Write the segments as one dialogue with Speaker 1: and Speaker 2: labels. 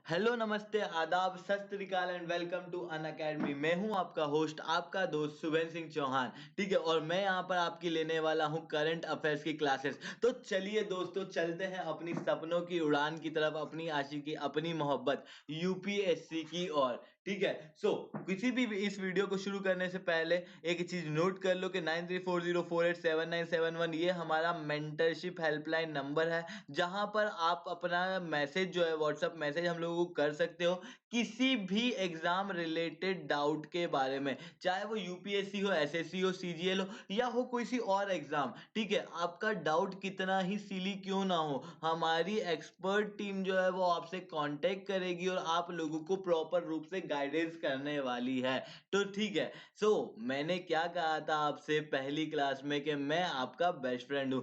Speaker 1: Hello नमस्ते आदाब सत श्री अकाल and welcome to Unacademy. मैं हूं आपका होस्ट आपका दोस्त शुभेंद्र सिंह चौहान। ठीक है, और मैं यहां पर आपकी लेने वाला हूं करंट अफेयर्स की क्लासेस। तो चलिए दोस्तों, चलते हैं अपनी सपनों की उड़ान की तरफ, अपनी आशिकी अपनी मोहब्बत यूपीएससी की ओर। ठीक है, किसी भी इस वीडियो को शुरू करने से पहले एक चीज नोट कर लो कि 9340487971 ये हमारा मेंटरशिप हेल्पलाइन नंबर है, जहां पर आप अपना मैसेज जो है व्हाट्सएप मैसेज हम लोगों को कर सकते हो किसी भी एग्जाम रिलेटेड डाउट के बारे में, चाहे वो यूपीएससी हो, एसएससी हो, सीजीएल हो या हो कोई सी और एग्जाम। ठीक है, आपका डाउट कितना ही सिली क्यों ना हो, हमारी एक्सपर्ट टीम जो है वो आपसे कांटेक्ट करेगी और आप लोगों को प्रॉपर रूप से गाइडेंस करने वाली है। तो ठीक है, मैंने क्या कहा था आपसे पहली क्लास में कि मैं आपका बेस्ट फ्रेंड हूं।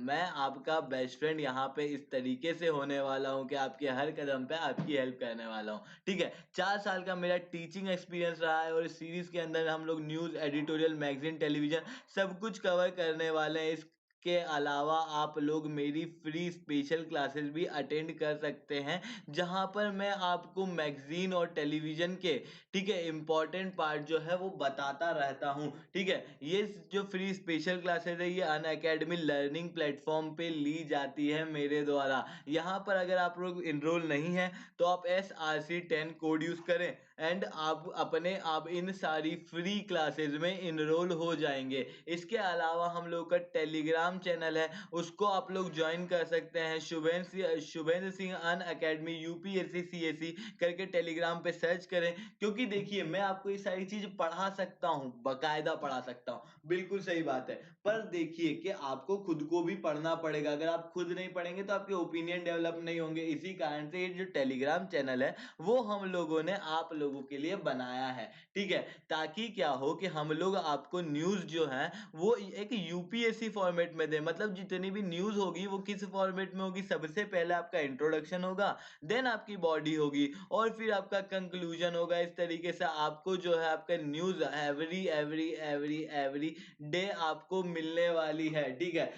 Speaker 1: मैं आपका बेस्ट फ्रेंड यहाँ पे इस तरीके से होने वाला हूँ कि आपके हर कदम पे आपकी हेल्प करने वाला हूँ। ठीक है, 4 साल का मेरा टीचिंग एक्सपीरियंस रहा है और इस सीरीज के अंदर हम लोग न्यूज, एडिटोरियल, मैगजीन, टेलीविजन सब कुछ कवर करने वाले हैं। के अलावा आप लोग मेरी फ्री स्पेशल क्लासेस भी अटेंड कर सकते हैं, जहां पर मैं आपको मैगजीन और टेलीविजन के, ठीक है, इंपॉर्टेंट पार्ट जो है वो बताता रहता हूं। ठीक है, ये जो फ्री स्पेशल क्लासेस है ये अन अकेडमी लर्निंग प्लेटफॉर्म पे ली जाती है मेरे द्वारा। यहाँ पर अगर आप लोग इनरोल नहीं है तो आप SRC10 कोड यूज करें एंड आप इन सारी फ्री क्लासेस में इनरोल हो जाएंगे। इसके अलावा हम लोग का टेलीग्राम चैनल है, उसको आप लोग ज्वाइन कर सकते हैं। शुभेंद्र सिंह अन अकेडमी यूपीएससी सीएससी करके टेलीग्राम पे सर्च करें, क्योंकि देखिए मैं आपको ये सारी चीज पढ़ा सकता हूँ, बकायदा पढ़ा सकता हूँ, बिल्कुल सही बात है। पर देखिए कि आपको खुद को भी पढ़ना पड़ेगा, अगर आप खुद नहीं पढ़ेंगे तो आपके ओपिनियन डेवलप नहीं होंगे। इसी कारण से ये जो टेलीग्राम चैनल है वो हम लोगों ने आप लोगों के लिए बनाया है। ठीक है, ताकि क्या हो कि हम लोग आपको न्यूज जो है वो एक यूपीएससी फॉर्मेट में दे। मतलब जितनी भी न्यूज होगी वो किस फॉर्मेट में होगी, सबसे पहले आपका इंट्रोडक्शन होगा, देन आपकी बॉडी होगी और फिर आपका कंक्लूजन होगा। इस तरीके से आपको जो है आपका news every every every every day आपको मिलने वाली है। ठीक है,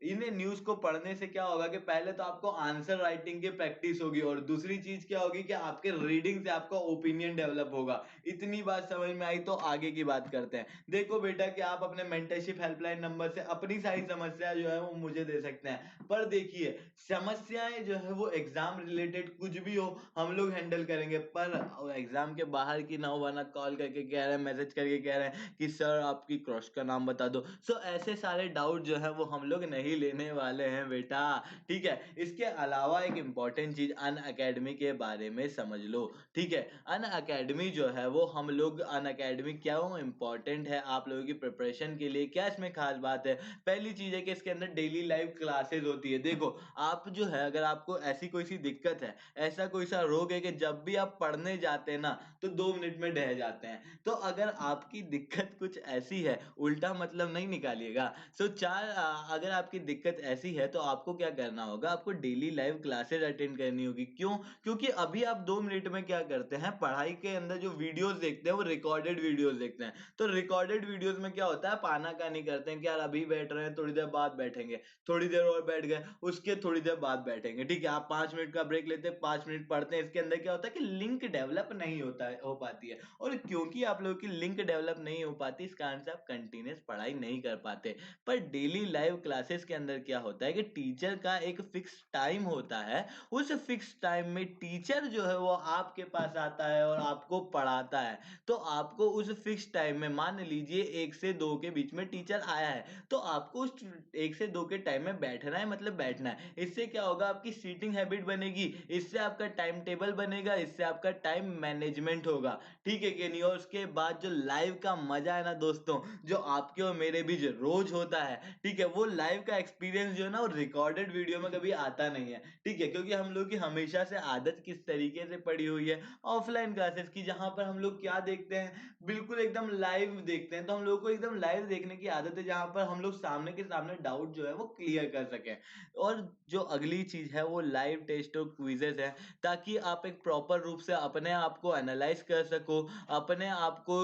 Speaker 1: इन न्यूज को पढ़ने से क्या होगा कि पहले तो आपको आंसर राइटिंग की प्रैक्टिस होगी और दूसरी चीज क्या होगी कि आपके रीडिंग से आपका ओपिनियन डेवलप होगा। इतनी बात समझ में आई तो आगे की बात करते हैं। देखो बेटा कि आप अपने मेंटरशिप हेल्पलाइन नंबर से अपनी सारी समस्या जो है वो मुझे दे सकते हैं, पर देखिए समस्याएं जो है वो एग्जाम रिलेटेड कुछ भी हो हम लोग हैंडल करेंगे, पर एग्जाम के बाहर की ना हो, वरना कॉल करके कह रहे हैं, मैसेज करके कह रहे हैं कि सर आपकी क्रश का नाम बता दो। ऐसे सारे डाउट जो है वो हम लोग नहीं लेने वाले हैं बेटा। ठीक है, इसके अलावा एक इंपॉर्टेंट चीज अन अकेडमी के बारे में समझ लो। ठीक है, अन अकेडमी जो है वो हम लोग अन अकेडमी क्यों इंपॉर्टेंट है आप लोगों की प्रिपरेशन के लिए, क्या इसमें खास बात है। पहली चीज है कि इसके अंदर डेली लाइव क्लासेस होती है। देखो आप जो है अगर आपको ऐसी कोई सी दिक्कत है, ऐसा कोई सा रोग है कि जब भी आप पढ़ने जाते हैं ना तो 2 मिनट में ढह जाते हैं, तो अगर आपकी दिक्कत कुछ ऐसी है, उल्टा मतलब नहीं निकालिएगा। अगर आपकी दिक्कत ऐसी है तो आपको क्या करना होगा, आपको डेली लाइव क्लासेस अटेंड करनी होगी। क्यों? क्योंकि अभी आप 2 मिनट में क्या करते हैं, पढ़ाई के अंदर जो वीडियोस देखते हैं वो रिकॉर्डेड वीडियोस देखते हैं। तो रिकॉर्डेड वीडियोस में क्या होता है, पाना का नहीं करते हैं कि यार अभी बैठ रहे हैं थोड़ी देर बाद बैठेंगे, थोड़ी देर और बैठ गए उसके थोड़ी देर बाद बैठेंगे। ठीक है, आप 5 मिनट का ब्रेक लेते हैं, 5 मिनट पढ़ते हैं। इसके अंदर क्या होता है कि लिंक डेवलप नहीं हो पाती है, और क्योंकि आप लोगों की लिंक डेवलप नहीं हो पाती इस कारण से आप कंटिन्यूस पढ़ाई नहीं कर पाते। पर डेली लाइव क्लासेस के अंदर क्या होता है कि टीचर का एक फिक्स टाइम होता है, उस फिक्स टाइम में टीचर जो है वो आपके पास आता है और आपको पढ़ाता है। तो आपको उस फिक्स टाइम में, मान लीजिए 1 से 2 के बीच में टीचर आया है, तो आपको उस 1 से 2 के टाइम में बैठना है, मतलब बैठना है। इससे क्या होगा, आपकी सीटिंग हैबिट बनेगी, इससे आपका टाइम टेबल बनेगा, इससे आपका टाइम मैनेजमेंट होगा। ठीक है कि नहीं? और उसके बाद जो लाइव का मजा है ना दोस्तों, जो आपके और मेरे बीच रोज होता है, ठीक है, वो लाइव का एक्सपीरियंस जो है ना वो रिकॉर्डेड वीडियो में कभी आता नहीं है। ठीक है, क्योंकि हम लोग की हमेशा से आदत किस तरीके से पड़ी हुई है, ऑफलाइन क्लासेस की, जहां पर हम लोग क्या देखते हैं, बिल्कुल एकदम लाइव देखते हैं। तो हम लोग को एकदम लाइव देखने की आदत है, जहां पर हम लोग सामने के सामने डाउट जो है वो क्लियर कर सकें। और जो अगली चीज़ है वो लाइव टेस्ट और क्विज़ेज़ है, ताकि आप एक प्रॉपर रूप से अपने आप को एनालाइज़ कर सको, अपने आप को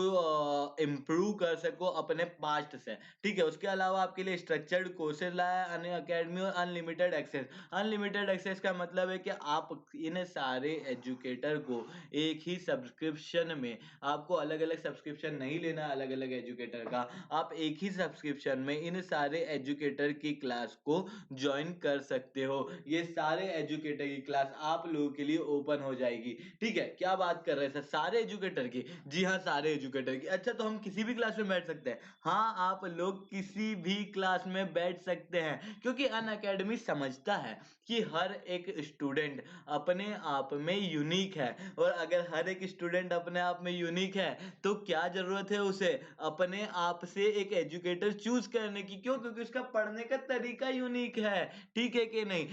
Speaker 1: इम्प्रूव कर सको अपने पास्ट से, ठीक है? उसके अलावा आपके लिए स्ट्रक्चर्ड कोर्सेज़ लाया है अनअकैडमी और अनलिमिटेड एक्सेस। अनलिमिटेड एक्सेस का मतलब है कि आप इन सारे एजुकेटर को एक ही सब्सक्रिप्शन में, आपको अलग-अलग सब्सक्रिप्शन नहीं लेना अलग-अलग एजुकेटर का, आप एक ही सब्सक्रिप्शन में इन सारे एजुकेटर की क्लास को जॉइन कर सकते हो। ये सारे एजुकेटर की क्लास आप लोगों के लिए ओपन हो जाएगी, ठीक है? क्या बात कर रहे हैं सर, सारे एजुकेटर की? जी हाँ, सारे एजुकेटर की। अच्छा, तो हम किसी भी क्लास में बैठ सकते हैं? हाँ, आप लोग किसी भी क्लास में बैठ सकते हैं, क्योंकि अनअकैडमी समझता है कि हर एक स्टूडेंट अपने आप में यूनिक है, और अगर हर एक स्टूडेंट अपने आप में यूनिक है, तो क्या ज़रूरत है उसे अपने आप से एक एजुकेटर चूज़ करने की? क्यों? क्योंकि उसका पढ़ने का तरीका यूनिक है, ठीक है कि नहीं?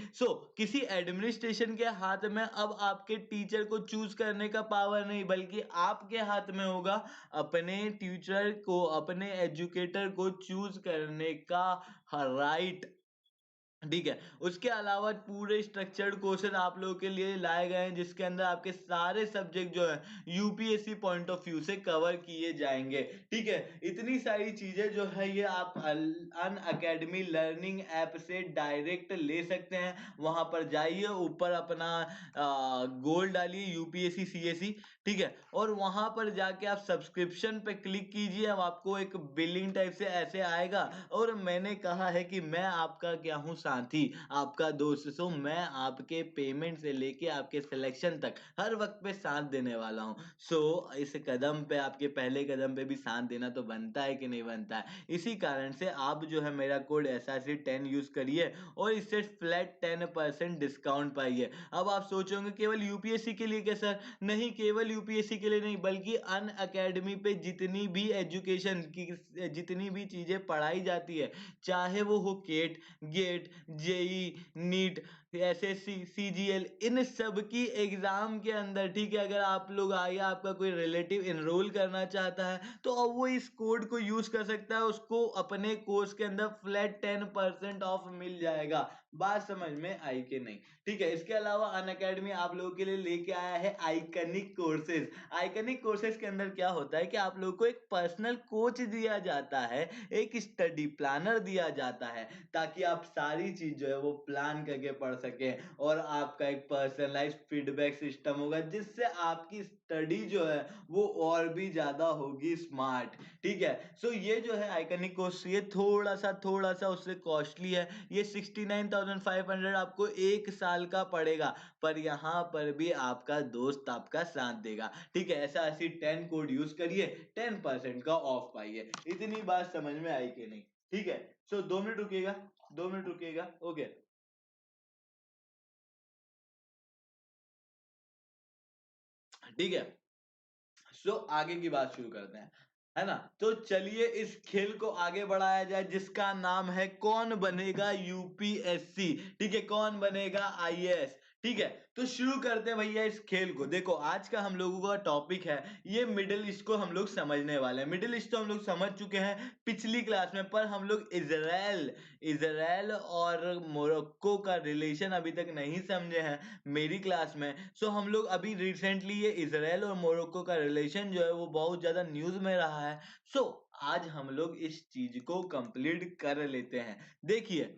Speaker 1: किसी एडमिनिस्ट्रेशन के हाथ में अब आपके टीचर को चूज़ करने का पावर नहीं, बल्कि आपके हाथ में होगा अपने टीचर को, अपने एजुकेटर को चूज़ करने का राइट, ठीक है। उसके अलावा पूरे स्ट्रक्चर्ड कोर्सेज़ आप लोगों के लिए लाए गए हैं, जिसके अंदर आपके सारे सब्जेक्ट जो हैं यूपीएससी पॉइंट ऑफ व्यू से कवर किए जाएँगे, ठीक है। इतनी सारी चीज़ें जो है ये आप अनअकैडमी लर्निंग ऐप से डायरेक्ट ले सकते हैं। वहाँ पर जाइए, ऊपर अपना गोल डालिए यूपीएससी सीएसई, ठीक है। और वहाँ पर जाके आप सब्सक्रिप्शन पे क्लिक कीजिए, अब आपको एक बिलिंग टाइप से ऐसे आएगा, और मैंने कहा है कि मैं आपका क्या हूँ, साथी, आपका दोस्त। मैं आपके पेमेंट से लेके आपके सिलेक्शन तक हर वक्त पे साथ देने वाला हूँ। इस कदम पे, आपके पहले कदम पे भी साथ देना तो बनता है कि नहीं बनता है? इसी कारण से आप जो है मेरा कोड SRC10 यूज करिए, और इससे फ्लैट 10% डिस्काउंट पाइए। अब आप सोचोगे केवल यूपीएससी के लिए क्या सर? नहीं, केवल यूपीएससी के लिए नहीं, बल्कि अनअकैडमी पे जितनी भी एजुकेशन की, जितनी भी चीजें पढ़ाई जाती है, चाहे वो हो CAT, GATE, JEE, NEET, SSC, CGL, इन सब की एग्जाम के अंदर, ठीक है, अगर आप लोग आगे आपका कोई रिलेटिव इनरोल करना चाहता है, तो अब वो इस कोड को यूज कर सकता है, उसको अपने कोर्स के अंदर फ्लैट 10% ऑफ मिल जाएगा। बात समझ में आई कि नहीं? ठीक है। इसके अलावा अनअकैडमी आप लोगों के लिए लेके आया है आइकनिक कोर्सेज। आइकनिक कोर्सेज के अंदर क्या होता है कि आप लोगों को एक पर्सनल कोच दिया जाता है, एक स्टडी प्लानर दिया जाता है, ताकि आप सारी चीज जो है वो प्लान करके पढ़ सकें, और आपका एक पर्सनलाइज्ड फीडबैक सिस्टम होगा, जिससे आपकी स्टडी जो है वो और भी ज्यादा होगी स्मार्ट, ठीक है। ये जो है आइकनिक कोर्स, ये थोड़ा सा उससे कॉस्टली है। ये 69,500 आपको एक साल का पड़ेगा, पर यहाँ पर भी आपका दोस्त आपका साथ देगा, ठीक है। ऐसा ऐसी 10 कोड यूज करिए, 10% का ऑफ पाइए। इतनी बात समझ में आई कि नहीं? ठीक है। 2 मिनट रुकिएगा, 2 मिनट रुकिएगा, ओके, ठीक है। आगे की बात शुरू करते हैं, है ना? तो चलिए इस खेल को आगे बढ़ाया जाए, जिसका नाम है कौन बनेगा यूपीएससी, ठीक है, कौन बनेगा आईएएस, ठीक है। तो शुरू करते हैं भैया इस खेल को। देखो, आज का हम लोगों का टॉपिक है, ये मिडिल ईस्ट को हम लोग समझने वाले हैं। मिडिल ईस्ट तो हम लोग समझ चुके हैं पिछली क्लास में, पर हम लोग इजराइल इजराइल और मोरक्को का रिलेशन अभी तक नहीं समझे हैं मेरी क्लास में। हम लोग अभी रिसेंटली ये इजराइल और मोरक्को का रिलेशन जो है वो बहुत ज्यादा न्यूज में रहा है। आज हम लोग इस चीज को कंप्लीट कर लेते हैं। देखिए,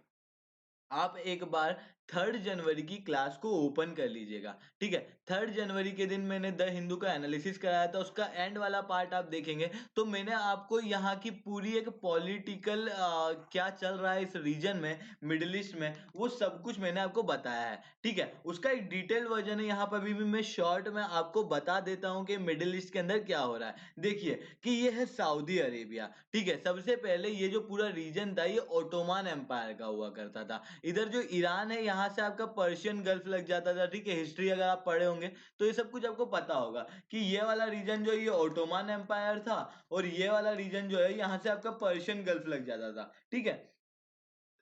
Speaker 1: आप एक बार 3 जनवरी की क्लास को ओपन कर लीजिएगा, ठीक है। 3 जनवरी के दिन मैंने द हिंदू का एनालिसिस कराया था, उसका एंड वाला पार्ट आप देखेंगे तो मैंने आपको यहाँ की पूरी एक पॉलिटिकल क्या चल रहा है इस रीजन में, मिडिल ईस्ट में, वो सब कुछ मैंने आपको बताया है, ठीक है। उसका एक डिटेल वर्जन है यहाँ पर भी मैं शॉर्ट में आपको बता देता हूँ कि मिडिल ईस्ट के अंदर क्या हो रहा है। देखिए कि ये है सऊदी अरेबिया, ठीक है। सबसे पहले ये जो पूरा रीजन था ये ओटोमन एम्पायर का हुआ करता था। इधर जो ईरान है, यहाँ से आपका पर्शियन गल्फ लग जाता था, ठीक है। हिस्ट्री अगर आप पढ़े होंगे तो ये सब कुछ आपको पता होगा कि ये वाला रीजन जो है ये ओटोमन एम्पायर था, और ये वाला रीजन जो है यहाँ से आपका पर्शियन गल्फ लग जाता था, ठीक है।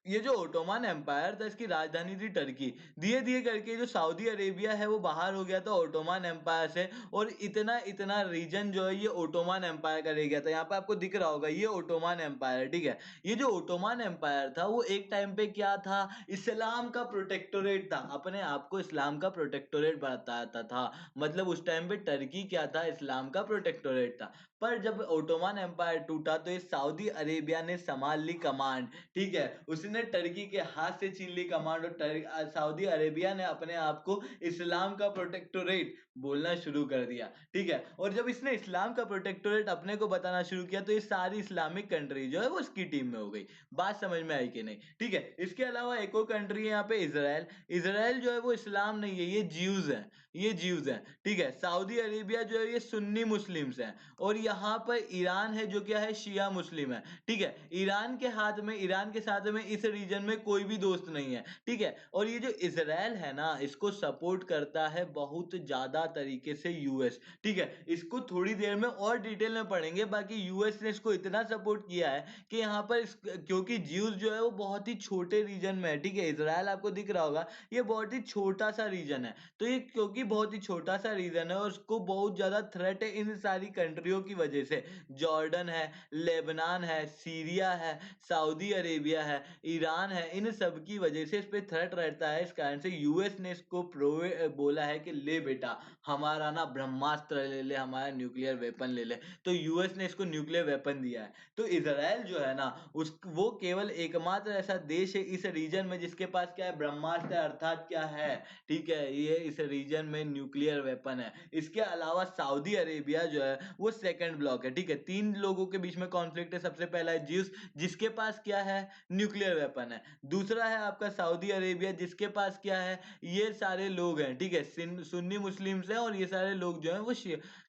Speaker 1: ये जो ओटोमन एम्पायर था इसकी राजधानी थी टर्की। धीरे धीरे करके जो सऊदी अरेबिया है वो बाहर हो गया था ओटोमन एम्पायर से, और इतना इतना रीजन जो है ये ओटोमन एम्पायर का रह गया था। यहाँ पे आपको दिख रहा होगा ये ओटोमन एम्पायर है, ठीक है। ये जो ओटोमन एम्पायर था वो एक टाइम पे क्या था, इस्लाम का प्रोटेक्टोरेट था, अपने आप को इस्लाम का प्रोटेक्टोरेट बताता था। मतलब उस टाइम पे टर्की क्या था, इस्लाम का प्रोटेक्टोरेट था। पर जब ओटोमन एम्पायर टूटा तो ये सऊदी अरेबिया ने संभाल ली कमांड, ठीक है। उसने टर्की के हाथ से छीन ली कमांड, और सऊदी अरेबिया ने अपने आप को इस्लाम का प्रोटेक्टोरेट बोलना शुरू कर दिया, ठीक है। और जब इसने इस्लाम का प्रोटेक्टोरेट अपने को बताना शुरू किया तो ये सारी इस्लामिक कंट्री जो है वो उसकी टीम में हो गई। बात समझ में आई कि नहीं, ठीक है। इसके अलावा एक और कंट्री है यहाँ पे इजराइल। इजराइल जो है वो इस्लाम नहीं है, ये ज्यूज है, ये ज्यूज है, ठीक है। सऊदी अरेबिया जो है ये सुन्नी मुस्लिम्स है, और यहाँ पर ईरान है जो क्या है, शिया मुस्लिम है, ठीक है। ईरान के हाथ में, ईरान के साथ में इस रीजन में कोई भी दोस्त नहीं है, ठीक है। और ये जो इजराइल है ना, इसको सपोर्ट करता है बहुत ज्यादा तरीके से यूएस, ठीक है। इसको थोड़ी देर में और डिटेल में पढ़ेंगे। बाकी यूएस ने इसको इतना सपोर्ट किया है कि यहाँ पर क्योंकि ज्यूज जो है वो बहुत ही छोटे रीजन में है, ठीक है। इजराइल आपको दिख रहा होगा ये बहुत ही छोटा सा रीजन है, तो ये क्योंकि बहुत ही छोटा सा रीजन है और उसको बहुत ज्यादा थ्रेट है इन सारी कंट्रियों की वजह से। जॉर्डन है, लेबनान है, सीरिया है, सऊदी अरेबिया है, ईरान है, इन सब की वजह से इस पे थ्रेट रहता है। इस कारण से यूएस ने इसको बोला है कि ले बेटा हमारा ना ब्रह्मास्त्र ले ले, हमारा न्यूक्लियर वेपन ले ले। तो यूएस ने इसको न्यूक्लियर वेपन दिया है। तो इजराइल जो है ना, उस वो केवल एकमात्र ऐसा देश है इस रीजन में जिसके पास क्या है, ब्रह्मास्त्र अर्थात क्या है, ठीक है, ये इस रीजन में न्यूक्लियर वेपन है। इसके अलावा सऊदी अरेबिया जो है वो सेकंड ब्लॉक है, ठीक है। तीन लोगों के बीच में कॉन्फ्लिक्ट है। सबसे पहला है ज्यूस जिसके पास क्या है, न्यूक्लियर वेपन है। दूसरा है आपका सऊदी अरेबिया जिसके पास क्या है, ये सारे लोग हैं, ठीक है, सुन्नी मुस्लिम्स हैं, और ये सारे लोग जो है वो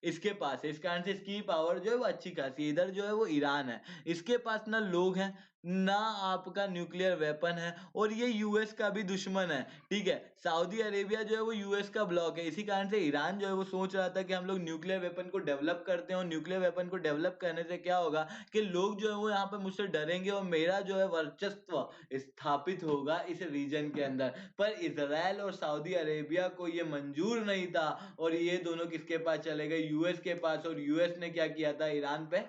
Speaker 1: इसके पास है। इस कारण से इसकी पावर जो है वो अच्छी खासी। इधर जो है वो ईरान है, इसके पास ना लोग हैं ना आपका न्यूक्लियर वेपन है, और ये यूएस का भी दुश्मन है, ठीक है। सऊदी अरेबिया जो है वो यूएस का ब्लॉक है। इसी कारण से ईरान जो है वो सोच रहा था कि हम लोग न्यूक्लियर वेपन को डेवलप करते हैं, और न्यूक्लियर वेपन को डेवलप करने से क्या होगा कि लोग जो है वो यहाँ पे मुझसे डरेंगे और मेरा जो है वर्चस्व स्थापित होगा इस रीजन के अंदर। पर इजराइल और सऊदी अरेबिया को ये मंजूर नहीं था, और ये दोनों किसके पास चले गए, यूएस के पास। और यूएस ने क्या किया था, ईरान पे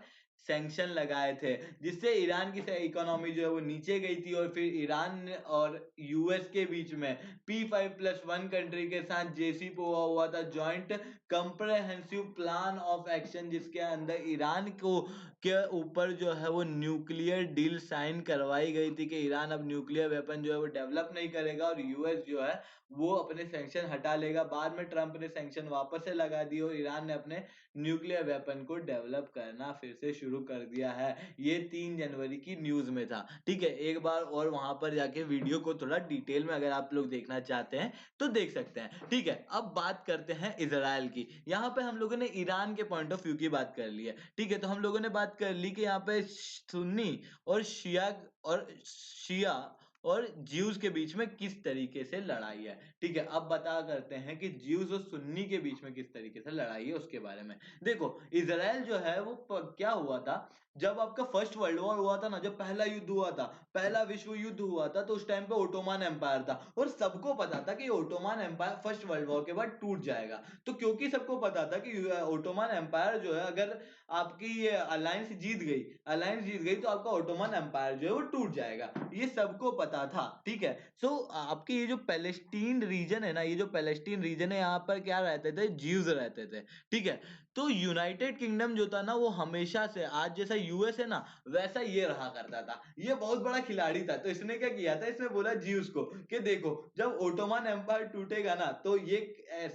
Speaker 1: सैंक्शन लगाए थे, जिससे ईरान की इकोनॉमी जो है वो नीचे गई थी। और फिर ईरान और यूएस के बीच में P5+1 कंट्री के साथ जेसीपो हुआ था, joint comprehensive plan of action, जिसके अंदर ईरान को के ऊपर जो है वो न्यूक्लियर डील साइन करवाई गई थी कि ईरान अब न्यूक्लियर वेपन जो है वो डेवलप नहीं करेगा, और यूएस जो है वो अपने सैंक्शन हटा लेगा। बाद में ट्रंप ने सैंक्शन वापस से लगा दिए, और ईरान ने अपने न्यूक्लियर वेपन को डेवलप करना फिर से शुरू कर दिया है। ये 3 जनवरी की न्यूज में था, ठीक है। एक बार और वहां पर जाके वीडियो को थोड़ा डिटेल में अगर आप लोग देखना चाहते हैं तो देख सकते हैं, ठीक है। अब बात करते हैं इजराइल की। यहाँ पे हम लोगों ने ईरान के पॉइंट ऑफ व्यू की बात कर ली है, ठीक है। तो हम लोगों ने बात कर ली कि यहाँ पे सुन्नी और शिया और ज्यूज के बीच में किस तरीके से लड़ाई है, ठीक है। अब बता करते हैं कि ज्यूज और सुन्नी के बीच में किस तरीके से लड़ाई है उसके बारे में। देखो इजराइल जो है वो क्या हुआ था, जब आपका फर्स्ट वर्ल्ड वॉर हुआ था ना, जब पहला युद्ध हुआ था, पहला विश्व युद्ध हुआ था, तो उस टाइम पे ओटोमन एम्पायर था, और सबको पता था कि Ottoman Empire first world war के बाद टूट जाएगा। तो क्योंकि सबको पता था कि ओटोमन एम्पायर जो है, अगर आपकी ये अलायंस जीत गई तो आपका ओटोमन एम्पायर जो है वो टूट जाएगा, ये सबको पता था, ठीक है। सो आपके ये जो पैलेस्टीन रीजन है ना, ये जो पैलेस्टीन रीजन है, यहाँ पर क्या रहते थे, ज्यूज रहते थे, ठीक है। तो यूनाइटेड किंगडम जो था ना वो हमेशा से, आज जैसा यूएस है ना वैसा ये रहा करता था। ये बहुत बड़ा खिलाड़ी था, तो इसने क्या किया था, इसने बोला ज्यूस को कि देखो जब ओटोमन एम्पायर टूटेगा ना तो ये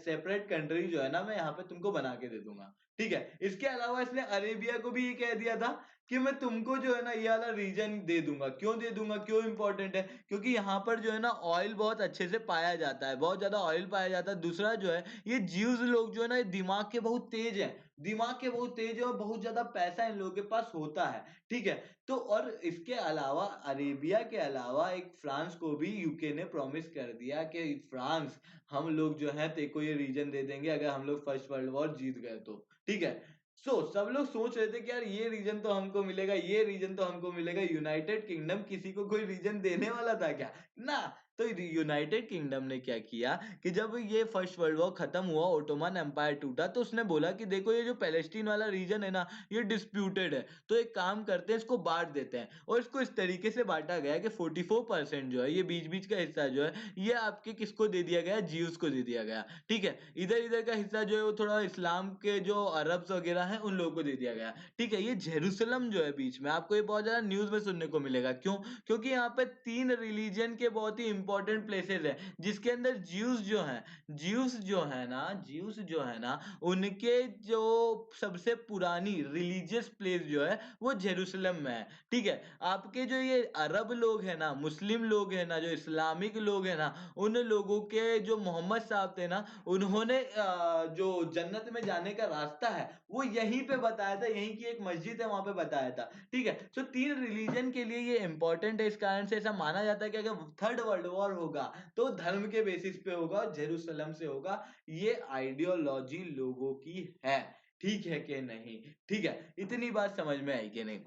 Speaker 1: सेपरेट कंट्री जो है ना मैं यहाँ पे तुमको बना के दे दूंगा, ठीक है। इसके अलावा इसने अरेबिया को भी ये कह दिया था कि मैं तुमको जो है ना ये वाला रीजन दे दूंगा। क्यों दे दूंगा, क्यों इंपॉर्टेंट है, क्योंकि यहाँ पर जो है ना ऑयल बहुत अच्छे से पाया जाता है, बहुत ज्यादा ऑयल पाया जाता है। दूसरा जो है ये ज्यूज लोग जो है ना ये दिमाग के बहुत तेज हैं, दिमाग के बहुत तेज है, और बहुत ज्यादा पैसा इन लोगों के पास होता है, ठीक है। तो और इसके अलावा अरेबिया के अलावा एक फ्रांस को भी यूके ने प्रॉमिस कर दिया कि फ्रांस हम लोग जो है तेको ये रीजन दे देंगे अगर हम लोग फर्स्ट वर्ल्ड वॉर जीत गए तो, ठीक है। सब लोग सोच रहे थे कि यार ये रीजन तो हमको मिलेगा, ये रीजन तो हमको मिलेगा। यूनाइटेड किंगडम किसी को कोई रीजन देने वाला था क्या? ना। तो यूनाइटेड किंगडम ने क्या किया कि जब ये फर्स्ट वर्ल्ड वॉर खत्म हुआ, ओटोमन एम्पायर टूटा, तो उसने बोला कि देखो ये जो पैलेस्टीन वाला रीजन है ना, ये डिस्प्यूटेड है, तो एक काम करते हैं, इसको बांट देते हैं। और इसको इस तरीके से बांटा गया कि 44% जो है, ये बीच बीच का हिस्सा जो है, ये आपके किसको दे दिया गया? ज्यूस को दे दिया गया। ठीक है, इधर इधर का हिस्सा जो है वो थोड़ा इस्लाम के जो अरब्स वगैरह हैं उन लोगों को दे दिया गया। ठीक है, ये जेरूसलम जो है बीच में, आपको ये बहुत ज्यादा न्यूज में सुनने को मिलेगा। क्यों? क्योंकि यहाँ पे 3 रिलीजन के बहुत ही इंपॉर्टेंट प्लेसेस है, जिसके अंदर ज्यूस जो है ना, उनके जो सबसे पुरानी रिलीजियस प्लेस जो है वो जेरूसलम में है। ठीक है, आपके जो ये अरब लोग हैं ना, मुस्लिम लोग हैं ना, जो इस्लामिक लोग हैं ना, उन लोगों के जो मोहम्मद साहब थे ना, उन्होंने जो जन्नत में जाने का रास्ता है वो यहीं पे बताया था, यहीं की एक मस्जिद है वहां पे बताया था। ठीक है, तो 3 रिलीजन के लिए ये इंपॉर्टेंट है। इस कारण से ऐसा माना जाता है कि अगर थर्ड वर्ल्ड वॉर होगा तो धर्म के बेसिस पे होगा और जेरूसलम से होगा। ये आइडियोलॉजी लोगों की है। ठीक है कि नहीं? ठीक है, इतनी बात समझ में आई कि नहीं?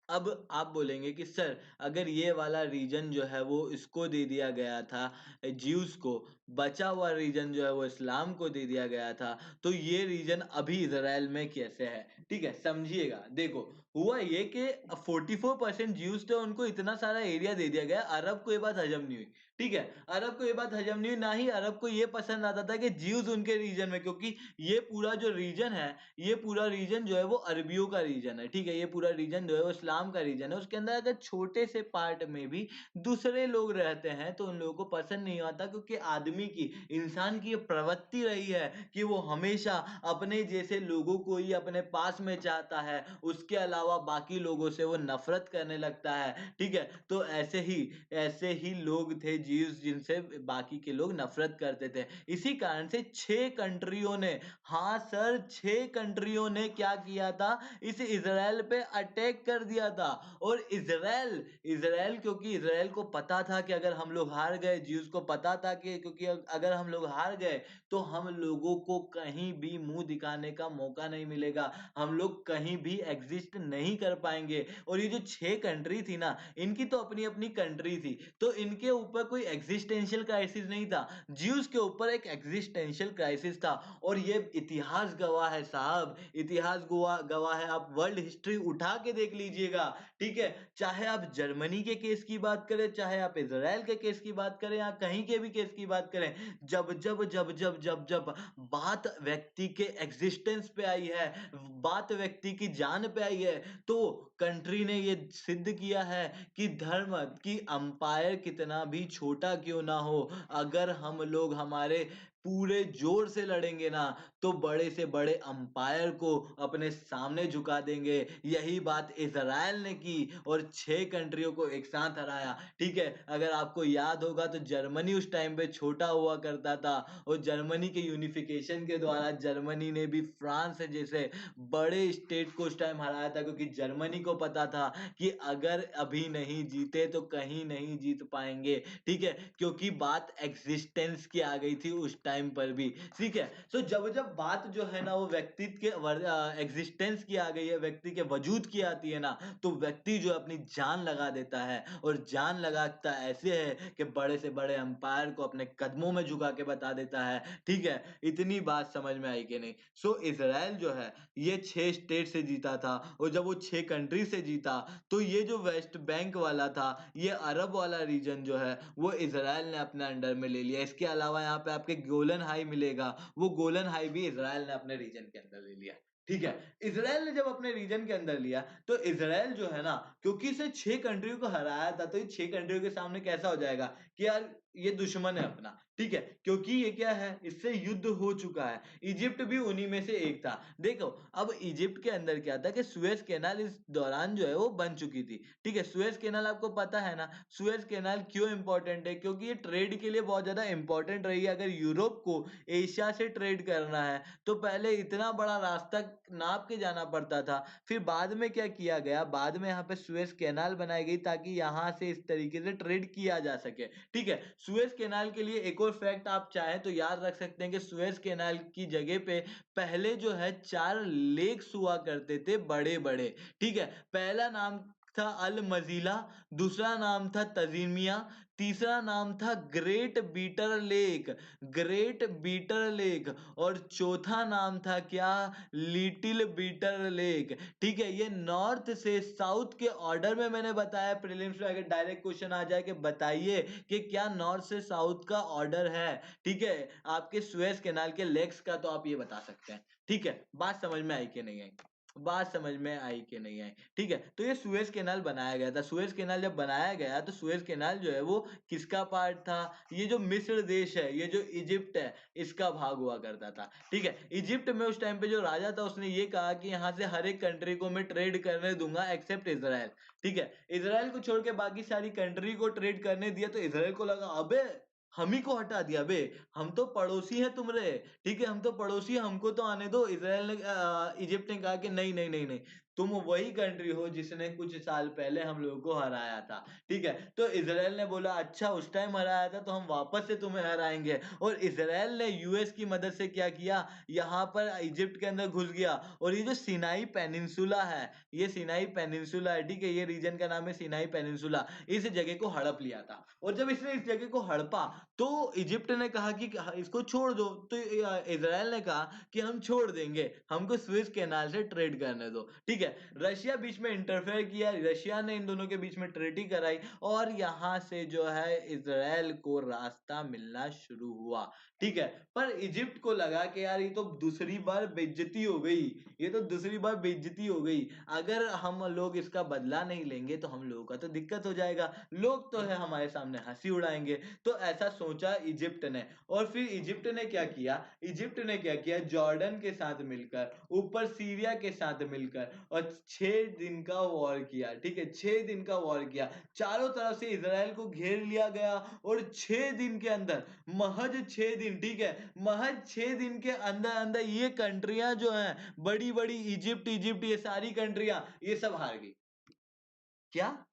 Speaker 1: अब आप बोलेंगे कि सर, अगर ये वाला रीजन जो है वो इसको दे दिया गया था, ज्यूस को, बचा हुआ रीजन जो है वो इस्लाम को दे दिया गया था, तो ये रीजन अभी इजराइल में कैसे है? ठीक है, समझिएगा। देखो, हुआ ये कि 44% ज्यूस थे, उनको इतना सारा एरिया दे दिया गया, अरब को ये बात हजम नहीं हुई। ठीक है, अरब को ये बात हजम नहीं हुई, ना ही अरब को ये पसंद आता था कि ज्यूस उनके रीजन में, क्योंकि ये पूरा जो रीजन है, ये पूरा रीजन जो है वो अरबियों का रीजन है। ठीक है, ये पूरा रीजन जो है वो इस्लाम का रीजन है। उसके अंदर अगर छोटे से पार्ट में भी दूसरे लोग रहते हैं तो उन लोगों को पसंद नहीं आता, क्योंकि आदमी की, इंसान की ये प्रवृत्ति रही है कि वो हमेशा अपने जैसे लोगों को ही अपने पास में चाहता है, उसके अलावा बाकी लोगों से वो नफरत करने लगता है। ठीक है, तो ऐसे ही लोग थे जीव्स, जिनसे बाकी के लोग नफरत करते थे। इसी कारण से 6 कंट्रियों ने, हाँ सर, 6 कंट्रियों ने क्या किया था? इस इजराइल पे अटैक कर दिया था। और इजराइल इजराइल क्योंकि इजराइल को पता था कि अगर हम लोग हार गए, ज्यूस को पता था कि क्योंकि अगर हम लोग हार गए तो हम लोगों को कहीं भी मुंह दिखाने का मौका नहीं मिलेगा, हम लोग कहीं भी एग्जिस्ट नहीं कर पाएंगे। और ये जो 6 कंट्री थी ना, इनकी तो अपनी अपनी कंट्री थी, तो इनके ऊपर कोई एग्जिस्टेंशियल क्राइसिस नहीं था, ज्यूस के ऊपर एक एग्जिस्टेंशियल क्राइसिस था। और ये इतिहास गवाह है साहब, इतिहास गवाह है। आप वर्ल्ड हिस्ट्री उठा के देख लीजिएगा। ठीक है, चाहे आप जर्मनी के केस की बात करें, चाहे आप इजराइल के केस की बात करें, या कहीं के भी केस की बात करें, जब बात व्यक्ति के एग्जिस्टेंस पे आई है, बात व्यक्ति की जान पे आई है, तो कंट्री ने ये सिद्ध किया है कि धर्म की अंपायर कितना भी छोटा क्यों ना हो, अगर हम लोग हमारे पूरे जोर से लड़ेंगे ना, तो बड़े से बड़े अंपायर को अपने सामने झुका देंगे। यही बात इजराइल ने की और 6 कंट्रियों को एक साथ हराया। ठीक है, अगर आपको याद होगा तो जर्मनी उस टाइम पे छोटा हुआ करता था, और जर्मनी के यूनिफिकेशन के द्वारा जर्मनी ने भी फ्रांस जैसे बड़े स्टेट को उस टाइम हराया था, क्योंकि जर्मनी को पता था कि अगर अभी नहीं जीते तो कहीं नहीं जीत पाएंगे। ठीक है, क्योंकि बात एग्जिस्टेंस की आ गई थी उस टाइम पर भी। ठीक है, तो जब जब बात जो है ना वो व्यक्ति के एग्जिस्टेंस की आ गई है, व्यक्ति के वजूद की आती है ना, तो व्यक्ति जो अपनी जान लगा देता है, और जान लगाता ऐसे है कि बड़े से बड़े अंपायर को अपने कदमों में झुका के बता देता है। ठीक है, इतनी बात समझ में आई कि नहीं? इजराइल जो है ये 6 स्टेट से जीता था, और जब वो 6 कंट्री से जीता, तो ये जो वेस्ट बैंक वाला था, ये अरब वाला रीजन जो है वो इजराइल ने अपने अंडर में ले लिया। इसके अलावा यहाँ पे आपके गोलन हाई मिलेगा, वो गोलन हाई भी इजराइल ने अपने रीजन के अंदर ले लिया। ठीक है, इजराइल ने जब अपने रीजन के अंदर लिया, तो इजराइल जो है ना, क्योंकि इसे 6 कंट्रियों को हराया था, तो ये 6 कंट्रियों के सामने कैसा हो जाएगा कि यार ये दुश्मन है अपना। ठीक है, क्योंकि ये क्या है, इससे युद्ध हो चुका है। इजिप्ट भी उन्हीं में से एक था। देखो, अब इजिप्ट के अंदर क्या था कि सुएज कैनाल इस दौरान जो है वो बन चुकी थी। ठीक है, सुएज कैनाल आपको पता है ना, सुएज कैनाल क्यों इंपॉर्टेंट है? क्योंकि ये ट्रेड के लिए बहुत ज्यादा इंपॉर्टेंट रही है। अगर यूरोप को एशिया से ट्रेड करना है तो पहले इतना बड़ा रास्ता नाप के जाना पड़ता था। फिर बाद में क्या किया गया, बाद में यहाँ पे सुएज कैनाल बनाई गई ताकि यहाँ से इस तरीके से ट्रेड किया जा सके। ठीक है, सुएज कैनाल के लिए एक और फैक्ट आप चाहें तो याद रख सकते हैं कि सुएज कैनाल की जगह पे पहले जो है 4 लेक्स हुआ करते थे बड़े-बड़े, ठीक है? पहला नाम था अल मजीला, दूसरा नाम था तजीमिया, तीसरा नाम था ग्रेट बीटर लेक और चौथा नाम था क्या? लिटिल बीटर लेक, ठीक है? ये नॉर्थ से साउथ के ऑर्डर में मैंने बताया। प्रीलिम्स में अगर डायरेक्ट क्वेश्चन आ जाए कि बताइए कि क्या नॉर्थ से साउथ का ऑर्डर है, ठीक है, आपके सुएज कैनाल के लेक्स का, तो आप ये बता सकते हैं, ठीक है? बात समझ में आई कि नहीं आई? बात समझ में आई कि नहीं आई? ठीक है, तो ये सुएज कैनाल बनाया गया था। सुएज कैनाल जब बनाया गया तो सुएज कैनाल जो है वो किसका पार्ट था? ये जो मिस्र देश है, ये जो इजिप्ट है, इसका भाग हुआ करता था, ठीक है? इजिप्ट में उस टाइम पे जो राजा था उसने ये कहा कि यहाँ से हर एक कंट्री को मैं ट्रेड करने दूंगा एक्सेप्ट इजराइल, ठीक है? इजराइल को छोड़ के बाकी सारी कंट्री को ट्रेड करने दिया तो इजराइल को लगा अबे हम ही को हटा दिया बे, हम तो पड़ोसी हैं तुम्हारे, ठीक है? हम तो पड़ोसी हैं, हमको तो आने दो। इजराइल ने इजिप्ट ने कहा कि नहीं नहीं नहीं नहीं, तुम वही कंट्री हो जिसने कुछ साल पहले हम लोगों को हराया था, ठीक है? तो इजराइल ने बोला अच्छा उस टाइम हराया था तो हम वापस से तुम्हें हराएंगे। और इजराइल ने यूएस की मदद से क्या किया, यहाँ पर इजिप्ट के अंदर घुस गया और ये जो सिनाई पेनिनसुला है, ये सिनाई पेनिनसुला है, ठीक है? ये रीजन का नाम है सिनाई पेनिनसुला, इस जगह को हड़प लिया था। और जब इसने इस जगह को हड़पा तो इजिप्ट ने कहा कि इसको छोड़ दो, तो इजराइल ने कहा कि हम छोड़ देंगे, हमको स्विस कैनाल से ट्रेड करने दो, ठीक है? रशिया बीच में इंटरफेयर किया, रशिया ने इन दोनों के बीच में ट्रेडिंग कराई और यहाँ से जो है इजराइल को रास्ता मिलना शुरू हुआ, ठीक है? पर इजिप्ट को लगा कि यार ये तो दूसरी बार बेइज्जती हो गई, ये तो दूसरी बार बेइज्जती हो गई, अगर हम लोग इसका बदला नहीं लेंगे तो हम लोगों का तो दिक्कत हो जाएगा, लोग तो है हमारे सामने हंसी उड़ाएंगे। तो ऐसा सोचा इजिप्ट ने और फिर इजिप्ट ने क्या किया, इजिप्ट ने क्या किया, जॉर्डन के साथ मिलकर, ऊपर सीरिया के साथ मिलकर और 6 दिन का वॉर किया, ठीक है? 6 दिन का वॉर किया, चारों तरफ से इजराइल को घेर लिया गया और 6 दिन के अंदर, महज 6 दिन, ठीक है, महज 6 दिन के अंदर अंदर ये कंट्रियां जो हैं बड़ी बड़ी, इजिप्ट इजिप्ट ये सारी कंट्रियां ये सब हार गई। क्या?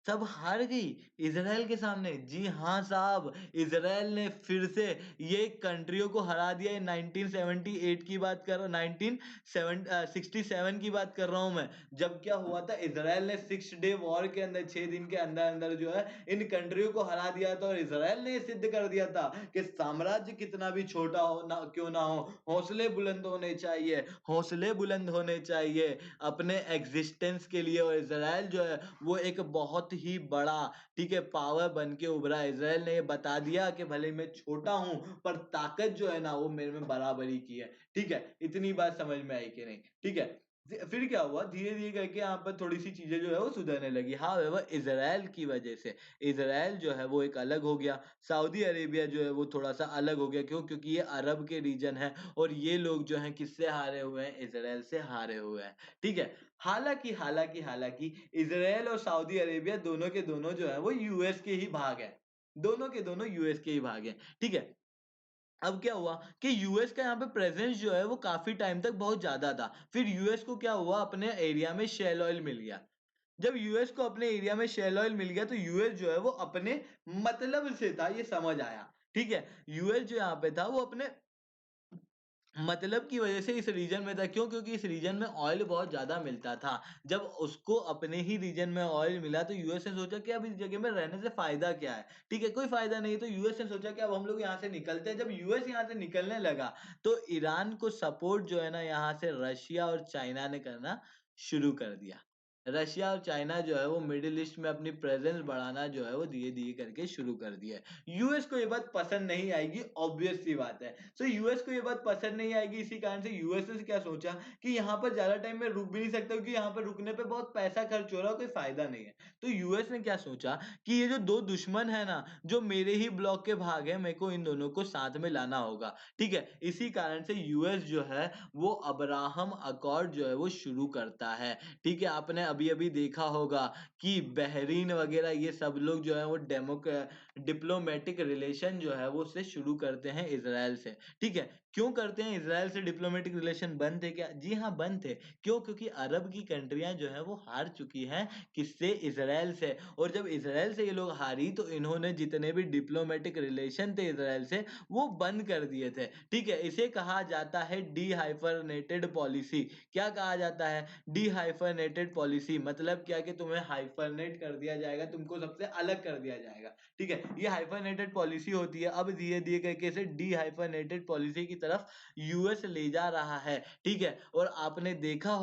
Speaker 1: सब हार गई इजराइल के सामने? जी हाँ साहब, इजराइल ने फिर से ये कंट्रियों को हरा दिया। 1978 की बात कर रहा हूँ, 1967 की बात कर रहा हूँ मैं, जब क्या हुआ था, इजराइल ने 6 डे वॉर के अंदर 6 दिन के अंदर अंदर जो है इन कंट्रियों को हरा दिया था। और इजराइल ने ये सिद्ध कर दिया था कि साम्राज्य कितना भी छोटा हो ना क्यों ना हो, हौसले बुलंद होने चाहिए, हौसले बुलंद होने चाहिए अपने एग्जिस्टेंस के लिए। और इजराइल जो है वो एक बहुत ही बड़ा, ठीक है, पावर बन के उभरा। इजराइल ने ये बता दिया कि भले मैं छोटा हूं पर ताकत जो है ना वो मेरे में बराबरी की है, ठीक है? इतनी बात समझ में आई कि नहीं? ठीक है, फिर क्या हुआ, धीरे धीरे करके यहाँ पर थोड़ी सी चीजें जो है वो सुधरने लगी। हाँ वह इजराइल की वजह से इजराइल जो है वो एक अलग हो गया, सऊदी अरेबिया जो है वो थोड़ा सा अलग हो गया। क्यों? क्योंकि ये अरब के रीजन है और ये लोग जो है किससे हारे हुए हैं, इजराइल से हारे हुए हैं, ठीक है? हालांकि इजराइल और सऊदी अरेबिया दोनों के दोनों जो है वो यूएस के ही भाग है, दोनों के दोनों यूएस के ही भाग हैं, ठीक है? अब क्या हुआ कि यूएस का यहाँ पे प्रेजेंस जो है वो काफी टाइम तक बहुत ज्यादा था। फिर यूएस को क्या हुआ, अपने एरिया में शेल ऑयल मिल गया। जब यूएस को अपने एरिया में शेल ऑयल मिल गया तो यूएस जो है वो अपने मतलब से था, ये समझ आया, ठीक है? यूएस जो यहाँ पे था वो अपने मतलब की वजह से इस रीजन में था। क्यों? क्योंकि इस रीजन में ऑयल बहुत ज्यादा मिलता था। जब उसको अपने ही रीजन में ऑयल मिला तो यूएस ने सोचा कि अब इस जगह में रहने से फायदा क्या है, ठीक है? कोई फायदा नहीं। तो यूएस ने सोचा कि अब हम लोग यहाँ से निकलते हैं। जब यूएस यहाँ से निकलने लगा तो ईरान को सपोर्ट जो है ना यहाँ से रशिया और चाइना ने करना शुरू कर दिया। रशिया और चाइना जो है वो मिडिल ईस्ट में अपनी प्रेजेंस बढ़ाना जो है वो धीरे धीरे करके शुरू कर दिया है। यूएस को ये बात पसंद नहीं आएगी, ऑब्वियस सी बात है। सो यूएस को ये बात पसंद नहीं आएगी, इसी कारण से यूएस ने क्या सोचा कि यहाँ पर ज्यादा टाइम में रुक भी नहीं सकता, क्योंकि यहाँ पर रुकने पे बहुत पैसा खर्च हो रहा है, कोई फायदा नहीं है। तो यूएस ने क्या सोचा कि ये जो दो दुश्मन है ना, जो मेरे ही ब्लॉक के भाग है, मेरे को इन दोनों को साथ में लाना होगा, ठीक है? इसी कारण से यूएस जो है वो अब्राहम अकॉर्ड जो है वो शुरू करता है, ठीक है? आपने अभी अभी देखा होगा कि बहरीन वगैरह ये सब लोग जो है वो डिप्लोमेटिक रिलेशन जो है वो उससे शुरू करते हैं इसराइल से। ठीक है, क्यों करते हैं इसराइल से डिप्लोमेटिक रिलेशन? बंद थे क्या? जी हाँ, बंद थे। क्यों? क्योंकि अरब की कंट्रियां जो है वो हार चुकी हैं किससे? इसराइल से। और जब इसराइल से ये लोग हारी तो इन्होंने जितने भी डिप्लोमेटिक रिलेशन थे इसराइल से वो बंद कर दिए थे। ठीक है, इसे कहा जाता है डी हाइफरनेटेड पॉलिसी। क्या कहा जाता है? Dehyphenated policy. मतलब क्या कि तुम्हें हाइफरनेट कर दिया जाएगा, तुमको सबसे अलग कर दिया जाएगा। ठीक है, ये हाइफरनेटेड पॉलिसी होती है। अब धीरे धीरे करके इसे डी हाइफरनेटेड पॉलिसी की तरफ यूएस ले जा रहा है। ठीक है, और आपने देखा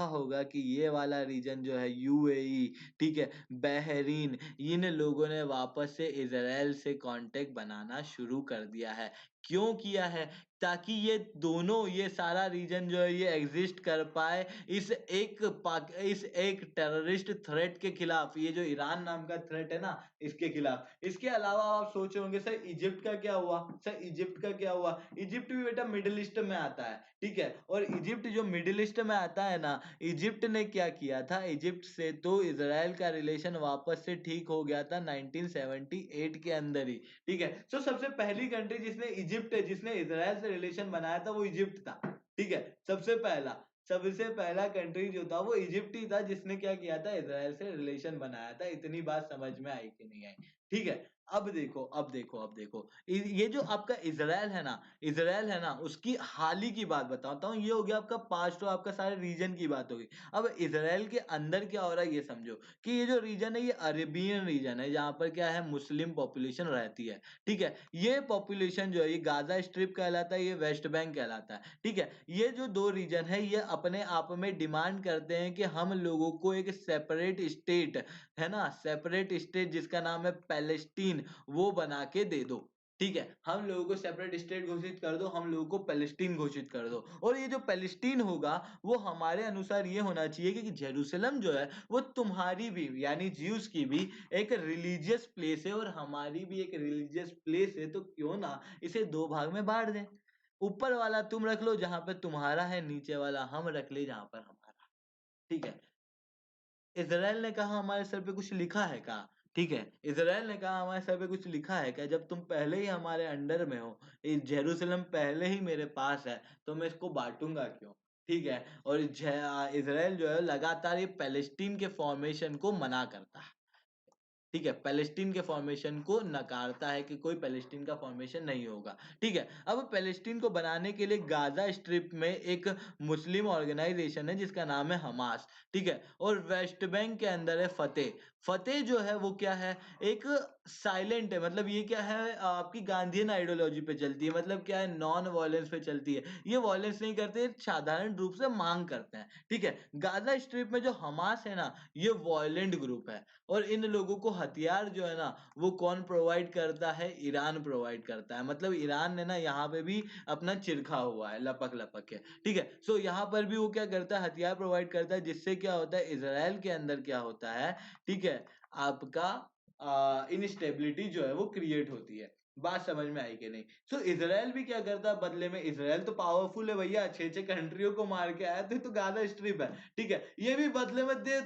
Speaker 1: होगा कि ये वाला रीजन जो है यूएई, ठीक है, बहरीन, इन लोगों ने वापस से इसराइल से कांटेक्ट बनाना शुरू कर दिया है। क्यों किया है? ताकि ये दोनों, ये सारा रीजन जो है ये एग्जिस्ट कर पाए इस एक टेररिस्ट थ्रेट के खिलाफ, ये जो ईरान नाम का थ्रेट है ना, इसके खिलाफ। इसके अलावा आप सोच रहे होंगे सर इजिप्ट का क्या हुआ? सर इजिप्ट का क्या हुआ? इजिप्ट भी बेटा मिडिल ईस्ट में आता है। ठीक है, और इजिप्ट जो मिडिल ईस्ट में आता है ना, इजिप्ट ने क्या किया था? इजिप्ट से तो इसराइल का रिलेशन वापस से ठीक हो गया था 1978 के अंदर ही। ठीक है, तो सबसे पहली कंट्री जिसने इसराइल से रिलेशन बनाया था वो इजिप्ट था। ठीक है, सबसे पहला कंट्री जो था वो इजिप्ट ही था जिसने क्या किया था? इसराइल से रिलेशन बनाया था। इतनी बात समझ में आई कि नहीं आई? ठीक है, अब देखो ये जो आपका इसराइल है ना, उसकी हाल ही की बात बताता हूँ। ये हो गया आपका पास्ट और आपका सारे रीजन की बात होगी। अब इसराइल के अंदर क्या हो रहा है ये समझो कि ये जो रीजन है ये अरेबियन रीजन है, जहां पर क्या है? मुस्लिम पॉपुलेशन रहती है। ठीक है, ये पॉपुलेशन जो है ये गाजा स्ट्रिप कहलाता है, ये वेस्ट बैंक कहलाता है। ठीक है, ये जो दो रीजन है ये अपने आप में डिमांड करते हैं कि हम लोगों को एक सेपरेट स्टेट, है ना, सेपरेट स्टेट जिसका नाम है पैलेस्टीन, वो बना के दे दो। ठीक है, हम लोगों को सेपरेट स्टेट घोषित कर दो, हम लोगों को पैलेस्टीन घोषित कर दो। और ये जो पैलेस्टीन होगा वो हमारे अनुसार ये होना चाहिए कि जेरूसलम जो है वो तुम्हारी भी, यानी ज्यूस की भी एक रिलीजियस प्लेस है और हमारी भी एक रिलीजियस प्लेस है, तो क्यों ना इसे दो भाग में बांट दें। ऊपर वाला तुम रख लो जहां पे तुम्हारा है, नीचे वाला हम रख ले जहां पर हमारा। ठीक है, इज़राइल ने कहा हमारे सर पे कुछ लिखा है क्या? ठीक है, इज़राइल ने कहा हमारे सर पे कुछ लिखा है क्या? जब तुम पहले ही हमारे अंडर में हो, ये जेरूसलम पहले ही मेरे पास है, तो मैं इसको बाँटूँगा क्यों? ठीक है, और इज़राइल जो है लगातार ये पैलेस्टीन के फॉर्मेशन को मना करता है। ठीक है, पैलेस्टीन के फॉर्मेशन को नकारता है कि कोई पैलेस्टीन का फॉर्मेशन नहीं होगा। ठीक है, अब पैलेस्टीन को बनाने के लिए गाजा स्ट्रिप में एक मुस्लिम ऑर्गेनाइजेशन है जिसका नाम है हमास। ठीक है, और वेस्ट बैंक के अंदर है फतेह। फतेह जो है वो क्या है? एक साइलेंट है, मतलब ये क्या है? आपकी गांधीयन आइडियोलॉजी पे चलती है। मतलब क्या है? नॉन वायलेंस पे चलती है। ये वायलेंस नहीं करते, साधारण रूप से मांग करते हैं। ठीक है, गाजा स्ट्रिप में जो हमास है ना, ये वायलेंट ग्रुप है। और इन लोगों को हथियार जो है ना वो कौन प्रोवाइड करता है? ईरान प्रोवाइड करता है। मतलब ईरान ने ना यहाँ पे भी अपना चिरखा हुआ है लपक लपक के। ठीक है, सो यहाँ पर भी वो क्या करता है? हथियार प्रोवाइड करता है, जिससे क्या होता है? इसराइल के अंदर क्या होता है? ठीक है, आपका इनस्टेबिलिटी जो है वो क्रिएट होती है। बात समझ में आई कि नहीं? सो इसराइल भी क्या करता है बदले में? इसराइल तो पावरफुल है भैया, 6-6 कंट्रियों को मार के आया, तो गाजा स्ट्रिप है। ठीक है, ये भी बदले में दे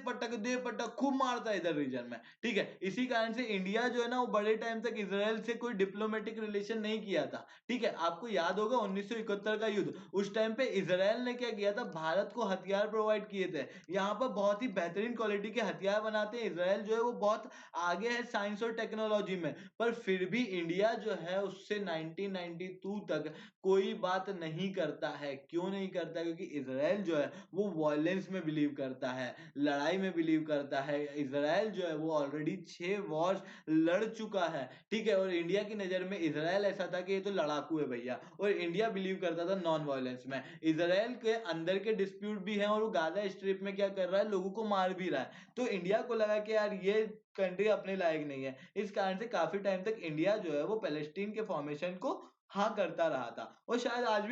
Speaker 1: पटक खूब मारता है इधर रीजन में। ठीक है, इसी कारण से इंडिया जो है ना वो बड़े टाइम तक इसराइल से कोई डिप्लोमेटिक रिलेशन नहीं किया था। ठीक है, आपको याद होगा 1971 का युद्ध, उस टाइम पे इसराइल ने क्या किया था? भारत को हथियार प्रोवाइड किए थे। यहाँ पर बहुत ही बेहतरीन क्वालिटी के हथियार बनाते हैं। इसराइल जो है वो बहुत आगे है साइंस और टेक्नोलॉजी में, पर फिर भी इंडिया जो है उससे 1992 तक कोई बात नहीं करता है। क्यों नहीं करता? क्योंकि इसराइल जो है वो वायलेंस में बिलीव करता है, लड़ाई में बिलीव करता है। इसराइल जो है वो ऑलरेडी 6 वॉर्स लड़ चुका है। ठीक है, और इंडिया की नजर में इसराइल ऐसा था कि ये तो लड़ाकू है भैया, और इंडिया बिलीव करता था नॉन वायलेंस में। इसराइल के अंदर के डिस्प्यूट भी हैं और वो गाजा स्ट्रिप में क्या कर रहा है? लोगों को मार भी रहा है। तो इंडिया को लगा कि यार ये कंट्री अपने लायक नहीं है। इस कारण से काफी टाइम तक इंडिया जो है वो पैलेस्टीन के फॉर्मेशन को हाँ करता रहा था, और शायद आज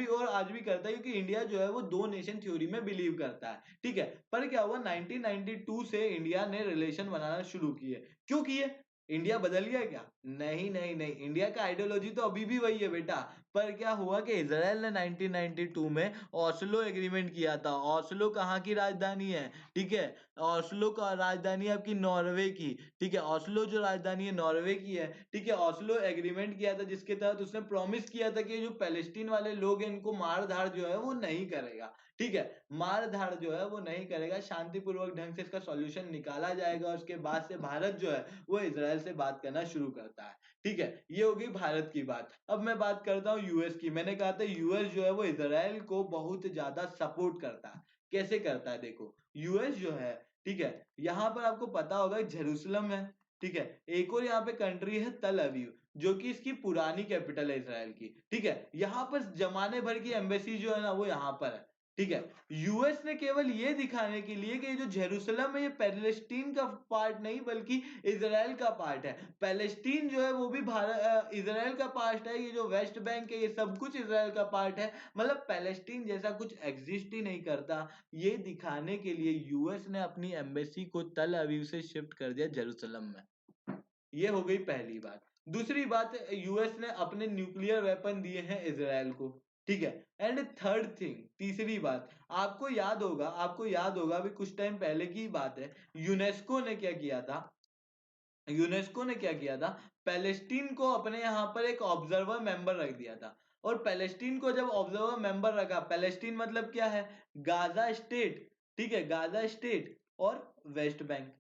Speaker 1: भी करता है, क्योंकि इंडिया जो है वो दो नेशन थ्योरी में बिलीव करता है। ठीक है, पर क्या हुआ? 1992 से इंडिया ने रिलेशन बनाना शुरू किए। क्यों किए? इंडिया बदल गया क्या? नहीं नहीं नहीं, इंडिया का आइडियोलॉजी तो अभी भी वही है बेटा। पर क्या हुआ कि इजराइल ने 1992 में ओस्लो एग्रीमेंट किया था। ओस्लो कहाँ की राजधानी है? ठीक है, ओस्लो का राजधानी है आपकी नॉर्वे की। ठीक है, ओस्लो जो राजधानी है नॉर्वे की है। ठीक है, ओस्लो एग्रीमेंट किया था जिसके तहत उसने प्रॉमिस किया था कि जो पैलेस्टीन वाले लोग हैं इनको मार धाड़ जो है वो नहीं करेगा। ठीक है, मार धाड़ जो है वो नहीं करेगा, शांतिपूर्वक ढंग से इसका सॉल्यूशन निकाला जाएगा। उसके बाद से भारत जो है वो इजराइल से बात करना शुरू करता है। ठीक है, ये होगी भारत की बात। अब मैं बात करता हूँ यूएस की। मैंने कहा था यूएस जो है वो इजराइल को बहुत ज्यादा सपोर्ट करता है। कैसे करता है देखो, यूएस जो है, ठीक है, यहाँ पर आपको पता होगा जेरूसलम है। ठीक है, एक और यहाँ पे कंट्री है तल अवीव, जो कि इसकी पुरानी कैपिटल है इसराइल की। ठीक है, यहाँ पर जमाने भर की एम्बेसी जो है ना वो यहाँ पर है। ठीक है, यूएस ने केवल ये दिखाने के लिए कि जो जेरूसलम है ये पैलेस्टीन का पार्ट नहीं बल्कि इजराइल का पार्ट है। पैलेस्टीन जो है वो भी भारत इजराइल का पार्ट है। ये जो वेस्ट बैंक है ये सब कुछ इजराइल का पार्ट है। मतलब पैलेस्टीन जैसा कुछ एग्जिस्ट ही नहीं करता। ये दिखाने के लिए यूएस ने अपनी एम्बेसी को तल अवीव से शिफ्ट कर दिया जेरूसलम में। ये हो गई पहली बात। दूसरी बात, यूएस ने अपने न्यूक्लियर वेपन दिए हैं इजराइल को। ठीक है, एंड थर्ड थिंग, तीसरी बात, आपको याद होगा अभी कुछ टाइम पहले की बात है, यूनेस्को ने क्या किया था? यूनेस्को ने क्या किया था, पैलेस्टीन को अपने यहाँ पर एक ऑब्जर्वर मेंबर रख दिया था। और पैलेस्टीन को जब ऑब्जर्वर मेंबर रखा, पैलेस्टीन मतलब क्या है? Gaza state. ठीक है, गाजा स्टेट और वेस्ट बैंक,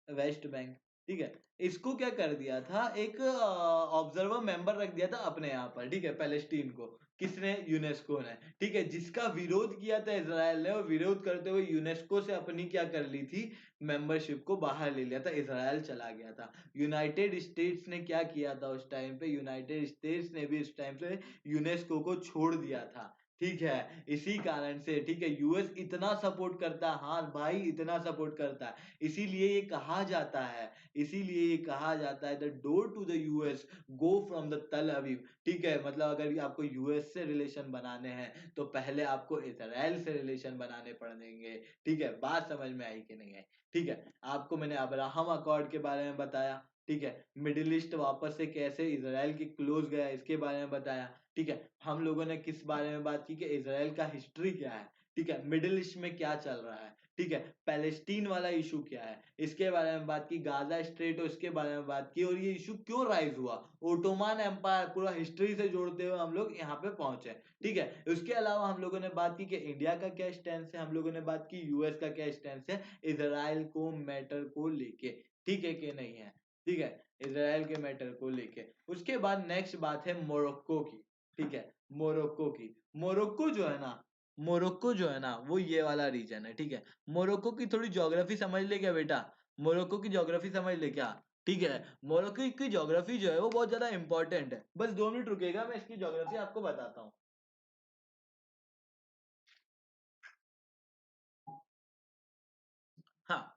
Speaker 1: वेस्ट बैंक। ठीक है, इसको क्या कर दिया था, एक ऑब्जर्वर मेंबर रख दिया था अपने यहाँ पर। ठीक है, पैलेस्टीन को किसने? यूनेस्को ने। ठीक है, जिसका विरोध किया था इसराइल ने, और विरोध करते हुए यूनेस्को से अपनी क्या कर ली थी, मेंबरशिप को बाहर ले लिया था, इसराइल चला गया था। यूनाइटेड स्टेट्स ने क्या किया था उस टाइम पे? यूनाइटेड स्टेट्स ने भी उस टाइम पे यूनेस्को को छोड़ दिया था। ठीक है, इसी कारण से, ठीक है, यूएस इतना सपोर्ट करता है, हाँ भाई इतना सपोर्ट करता है। इसीलिए ये कहा जाता है, इसीलिए ये कहा जाता है the door to the US go from the Tel Aviv. ठीक है, मतलब अगर आपको यूएस से रिलेशन बनाने हैं तो पहले आपको इसराइल से रिलेशन बनाने पड़ेंगे। ठीक है, बात समझ में आई कि नहीं आई? ठीक है, आपको मैंने अब्राहम अकॉर्ड के बारे में बताया। ठीक है, मिडिल ईस्ट वापस से कैसे इसराइल के क्लोज गया इसके बारे में बताया। ठीक है, हम लोगों ने किस बारे में बात की कि इसराइल का हिस्ट्री क्या है। ठीक है, मिडिल ईस्ट में क्या चल रहा है। ठीक है, पैलेस्टीन वाला इशू क्या है इसके बारे में बात की, गाजा स्ट्रेट उसके बारे में बात की, और ये इशू क्यों राइज हुआ, ओटोमान एम्पायर, पूरा हिस्ट्री से जोड़ते हुए हम लोग यहाँ पे पहुंचे। ठीक है, उसके अलावा हम लोगों ने बात की कि इंडिया का क्या स्टैंड है, हम लोगों ने बात की यूएस का क्या स्टैंड है इसराइल को मैटर को लेके। ठीक है कि नहीं है? ठीक है, इसराइल के मैटर को लेके। उसके बाद नेक्स्ट बात है मोरक्को की। ठीक है, मोरक्को की। मोरक्को जो है ना, मोरक्को जो है ना वो ये वाला रीजन है। ठीक है, मोरक्को की थोड़ी ज्योग्राफी समझ ले क्या बेटा? मोरक्को की ज्योग्राफी समझ ले क्या? ठीक है, मोरक्को की ज्योग्राफी जो है वो बहुत ज्यादा इंपॉर्टेंट है। बस 2 मिनट रुकेगा, मैं इसकी ज्योग्राफी आपको बताता हूँ। हाँ,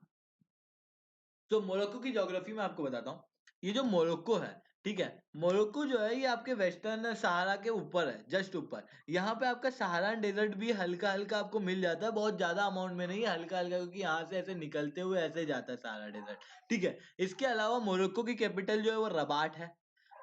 Speaker 1: तो मोरक्को की ज्योग्राफी में आपको बताता हूँ। ये जो मोरक्को है, ठीक है, मोरक्को जो है ये आपके वेस्टर्न सहारा के ऊपर है, जस्ट ऊपर। यहाँ पे आपका सहारान डेजर्ट भी हल्का हल्का आपको मिल जाता है, बहुत ज्यादा अमाउंट में नहीं है, हल्का हल्का, क्योंकि यहाँ से ऐसे निकलते हुए ऐसे जाता है सहारा डेजर्ट। ठीक है, इसके अलावा मोरक्को की कैपिटल जो है वो रबाट है।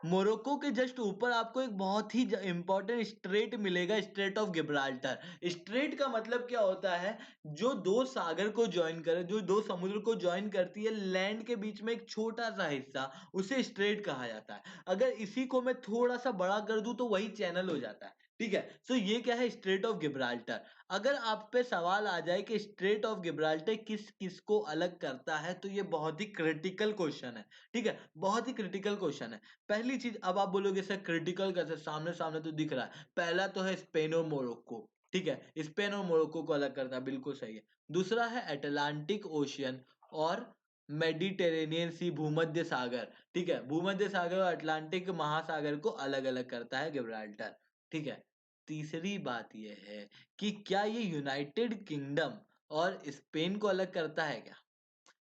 Speaker 1: मोरक्को के जस्ट ऊपर आपको एक बहुत ही इंपॉर्टेंट स्ट्रेट मिलेगा, स्ट्रेट ऑफ गिब्राल्टर। स्ट्रेट का मतलब क्या होता है? जो दो सागर को ज्वाइन करे, जो दो समुद्र को ज्वाइन करती है, लैंड के बीच में एक छोटा सा हिस्सा, उसे स्ट्रेट कहा जाता है। अगर इसी को मैं थोड़ा सा बड़ा कर दूं तो वही चैनल हो जाता है। ठीक है, सो ये क्या है? Straight of Gibraltar. अगर आप पे सवाल आ जाए कि स्ट्रेट ऑफ गिब्राल्टर किस किस को अलग करता है, तो ये बहुत ही क्रिटिकल क्वेश्चन है। ठीक है, बहुत ही क्रिटिकल क्वेश्चन है। पहली चीज, अब आप बोलोगे सर क्रिटिकल कैसे, सामने सामने तो दिख रहा है। पहला तो है स्पेन और मोरक्को। ठीक है, स्पेन और मोरक्को को अलग करना बिल्कुल सही है। दूसरा है अटलांटिक ओशियन और मेडिटेरेनियन सी, भूमध्य सागर। ठीक है, भूमध्य सागर और अटलांटिक महासागर को अलग अलग करता है गिब्राल्टर। ठीक है, तीसरी बात यह है कि क्या ये यूनाइटेड किंगडम और स्पेन को अलग करता है क्या?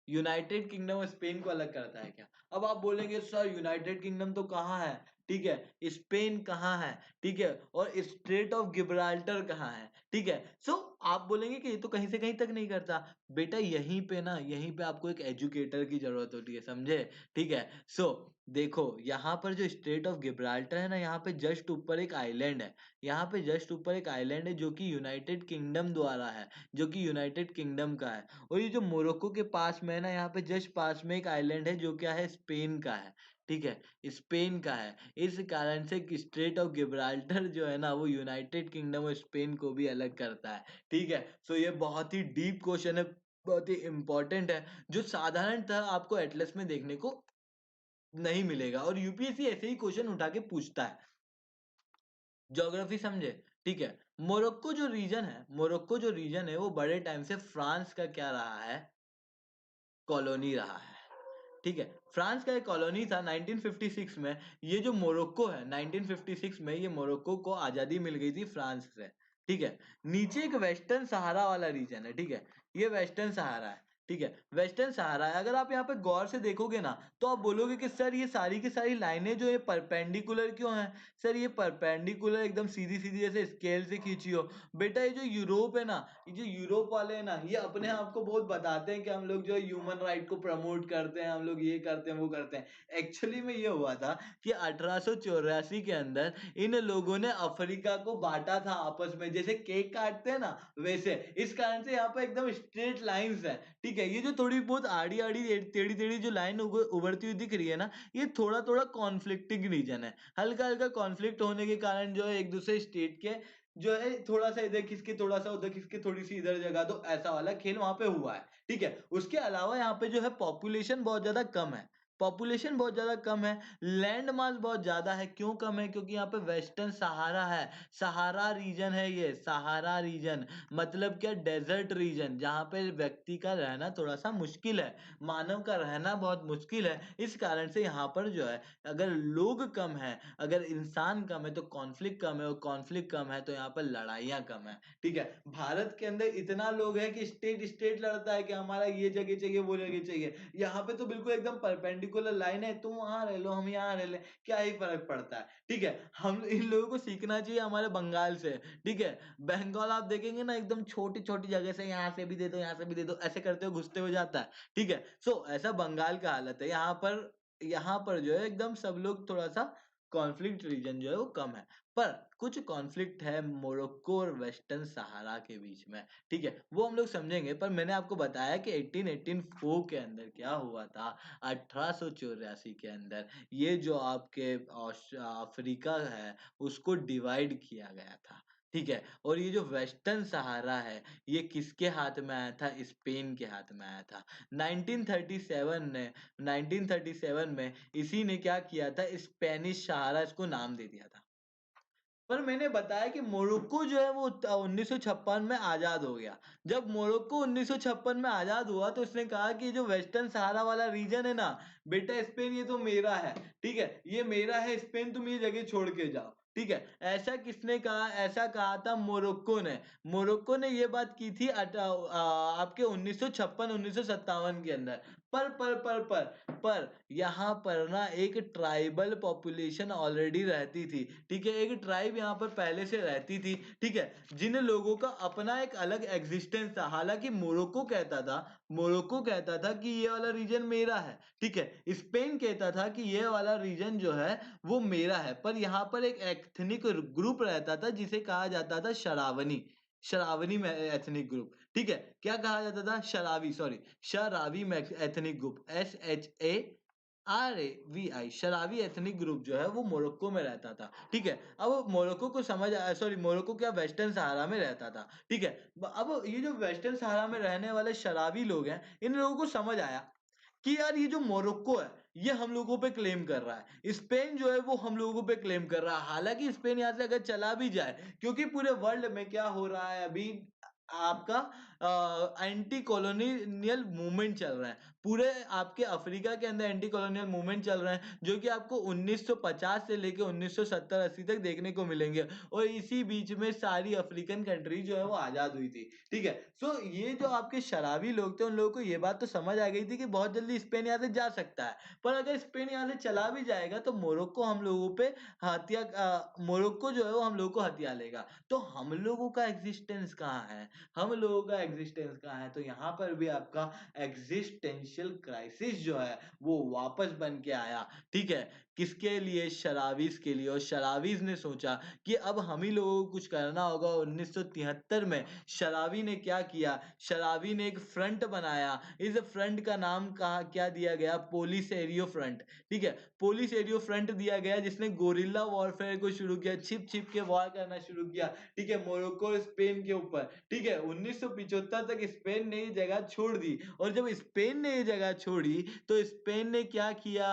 Speaker 1: यूनाइटेड किंगडम और स्पेन को अलग करता है क्या? अब आप बोलेंगे सर यूनाइटेड किंगडम तो कहाँ है? ठीक है, स्पेन कहाँ है, ठीक है, और स्ट्रेट ऑफ गिब्राल्टर कहाँ है, ठीक है। सो आप बोलेंगे कि ये तो कहीं से कहीं तक नहीं करता। बेटा यहीं पे ना, यहीं पे आपको एक एजुकेटर की जरूरत होती है, समझे, ठीक है। सो देखो यहाँ पर जो स्ट्रेट ऑफ गिब्राल्टर है ना, यहाँ पे जस्ट ऊपर एक आइलैंड है, यहाँ पे जस्ट ऊपर एक आइलैंड है जो कि यूनाइटेड किंगडम द्वारा है, जो कि यूनाइटेड किंगडम का है। और ये जो मोरक्को के पास में है ना, यहाँ पे जस्ट पास में एक आइलैंड है जो क्या है, स्पेन का है, ठीक है, स्पेन का है। इस कारण से स्ट्रेट ऑफ गिब्राल्टर जो है ना, वो यूनाइटेड किंगडम और स्पेन को भी अलग करता है, ठीक है। सो ये बहुत ही डीप क्वेश्चन है, बहुत ही इंपॉर्टेंट है, जो साधारणतः आपको एटलस में देखने को नहीं मिलेगा, और यूपीएससी ऐसे ही क्वेश्चन उठा के पूछता है। ज्योग्राफी समझे, ठीक है। मोरक्को जो रीजन है वो बड़े टाइम से फ्रांस का क्या रहा है, कॉलोनी रहा है, ठीक है। फ्रांस का एक कॉलोनी था 1956 में। ये जो मोरक्को है, 1956 में ये मोरक्को को आजादी मिल गई थी फ्रांस से, ठीक है। नीचे एक वेस्टर्न सहारा वाला रीजन है, ठीक है, ये वेस्टर्न सहारा है, ठीक है, वेस्टर्न सहारा है। अगर आप यहाँ पे गौर से देखोगे ना, तो आप बोलोगे कि सर ये सारी की सारी लाइनें जो है परपेंडिकुलर क्यों हैं, सर ये परपेंडिकुलर एकदम सीधी सीधी जैसे स्केल से खींची हो। बेटा ये जो यूरोप है ना, ये जो यूरोप वाले हैं ना, ये अपने आप को बहुत बताते हैं कि हम लोग जो है ह्यूमन राइट को प्रमोट करते हैं, हम लोग ये करते हैं वो करते हैं। एक्चुअली में ये हुआ था कि 1884 के अंदर इन लोगों ने अफ्रीका को बांटा था आपस में, जैसे केक काटते हैं ना वैसे। इस कारण से यहाँ पे एकदम स्ट्रेट लाइंस है, ठीक है। ये जो थोड़ी बहुत आड़ी आड़ी टेढ़ी टेढ़ी जो लाइन उभरती हुई दिख रही है ना, ये थोड़ा थोड़ा कॉन्फ्लिक्टिंग रीजन है। हल्का हल्का कॉन्फ्लिक्ट होने के कारण जो है एक दूसरे स्टेट के जो है थोड़ा सा इधर खिसके, थोड़ा सा उधर खिसके, थोड़ी सी इधर जगह दो, ऐसा वाला खेल वहां पे हुआ है, ठीक है। उसके अलावा यहाँ पे जो है पॉपुलेशन बहुत ज्यादा कम है, पॉपुलेशन बहुत ज्यादा कम है, लैंड मास बहुत ज्यादा है। क्यों कम है? क्योंकि यहाँ पे वेस्टर्न सहारा है, सहारा रीजन है, ये सहारा रीजन मतलब क्या, डेजर्ट रीजन, जहाँ पे व्यक्ति का रहना थोड़ा सा मुश्किल है, मानव का रहना बहुत मुश्किल है। इस कारण से यहाँ पर जो है अगर लोग कम है, अगर इंसान कम है, तो कॉन्फ्लिक्ट कम है, और कॉन्फ्लिक्ट कम है तो यहाँ पर लड़ाइयाँ कम है, ठीक है। भारत के अंदर इतना लोग है कि स्टेट स्टेट लड़ता है कि हमारा ये जगह चाहिए, वो जगह चाहिए। यहाँ पे तो बिल्कुल एकदम परपेंडिकुलर लाइन है, तुम वहां रह लो, हम यहाँ रह ले, क्या ही फर्क पड़ता है, ठीक है। हम इन लोगों को सीखना चाहिए हमारे बंगाल से, ठीक है। बंगाल आप देखेंगे ना, एकदम छोटी छोटी जगह से यहाँ से भी दे दो, यहाँ से भी दे दो, ऐसे करते हुए घुसते हुए जाता है, ठीक है। सो ऐसा बंगाल का हालत है। यहाँ पर जो है एकदम सब लोग थोड़ा सा कॉन्फ्लिक्ट रीजन जो है वो कम है। पर कुछ कॉन्फ्लिक्ट है मोरक्को और वेस्टर्न सहारा के बीच में, ठीक है, वो हम लोग समझेंगे। पर मैंने आपको बताया कि 1884 के अंदर क्या हुआ था, 1884 के अंदर ये जो आपके अफ्रीका है उसको डिवाइड किया गया था, ठीक है। और ये जो वेस्टर्न सहारा है ये किसके हाथ में आया था, स्पेन के हाथ में आया था। 1937 ने 1937 में इसी ने क्या किया था, स्पेनिश सहारा इसको नाम दे दिया था। पर मैंने बताया कि मोरक्को जो है वो 1956 में आजाद हो गया। जब मोरक्को 1956 में आजाद हुआ तो उसने कहा कि जो वेस्टर्न सहारा वाला रीजन है ना, बेटा स्पेन ये तो मेरा है, ठीक है, ये मेरा है स्पेन, तुम ये जगह छोड़ के जाओ, ठीक है। ऐसा किसने कहा? ऐसा कहा था मोरक्को ने। मोरक्को ने ये बात की थी आपके 1956 1957 के अंदर। पर यहाँ पर ना एक ट्राइबल पॉपुलेशन ऑलरेडी रहती थी, ठीक है, एक ट्राइब यहाँ पर पहले से रहती थी, ठीक है, जिन लोगों का अपना एक अलग एग्जिस्टेंस था। हालांकि मोरक्को कहता था कि ये वाला रीजन मेरा है, ठीक है, स्पेन कहता था कि ये वाला रीजन जो है वो मेरा है। पर यहाँ पर एक एथनिक ग्रुप रहता था जिसे कहा जाता था शरावनी, शरावनी में एथनिक ग्रुप, ठीक है। क्या कहा जाता था? शरावी, सॉरी, शरावी एथनिक ग्रुप, SHARAVI, शरावी एथनिक ग्रुप जो है वो मोरक्को में रहता था, ठीक है। अब मोरक्को को समझ आया, सॉरी, मोरक्को क्या, वेस्टर्न सहारा में रहता था, ठीक है। अब ये जो वेस्टर्न सहारा में रहने वाले शराबी लोग हैं, इन लोगों को समझ आया कि यार ये जो मोरक्को है ये हम लोगों पे क्लेम कर रहा है, स्पेन जो है वो हम लोगों पे क्लेम कर रहा है। हालांकि स्पेन यहाँ से अगर चला भी जाए, क्योंकि पूरे वर्ल्ड में क्या हो रहा है अभी, आपका एंटी कॉलोनियल मूवमेंट चल रहा है। पूरे आपके अफ्रीका के अंदर एंटी कॉलोनियल मूवमेंट चल रहा है, जो कि आपको 1950 से लेके 1970-80 तक देखने को मिलेंगे। और इसी बीच में सारी अफ्रीकन कंट्री जो है वो आज़ाद हुई थी, ठीक है। सो ये जो आपके शराबी लोग थे, उन लोगों को ये बात तो समझ आ गई थी कि बहुत जल्दी स्पेन यहाँ से जा सकता है, पर अगर स्पेन यहाँ से चला भी जाएगा तो मोरक्को हम लोगों पे मोरक्को जो है वो हम लोगों को हथिया लेगा। तो हम लोगों का एग्जिस्टेंस कहाँ है? हम लोगों का एग्जिस्टेंस कहाँ है? तो यहाँ पर भी आपका एग्जिस्टेंशियल क्राइसिस जो है वो वापस बन के आया, ठीक है। किसके लिए? शराबीज के लिए। और शराबीज ने सोचा कि अब हम ही लोगों को कुछ करना होगा। 1973 में शराबी ने क्या किया? शराबी ने एक फ्रंट बनाया। इस फ्रंट का नाम कहा क्या दिया गया? पोलिसेरियो फ्रंट, ठीक है। पोलिसेरियो फ्रंट दिया गया, जिसने गोरिल्ला वॉरफेयर को शुरू किया, छिप छिप के वॉर करना शुरू किया, ठीक है, मोरक्को और स्पेन के ऊपर, ठीक है। 1975 तक स्पेन ने ये जगह छोड़ दी। और जब स्पेन ने ये जगह छोड़ी तो स्पेन ने क्या किया?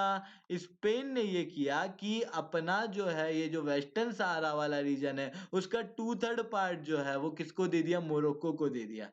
Speaker 1: स्पेन ने ये किया कि अपना जो है ये जो वेस्टर्न सहारा वाला रीजन है उसका 2/3 पार्ट जो है वो किसको दे दिया? मोरक्को को दे दिया।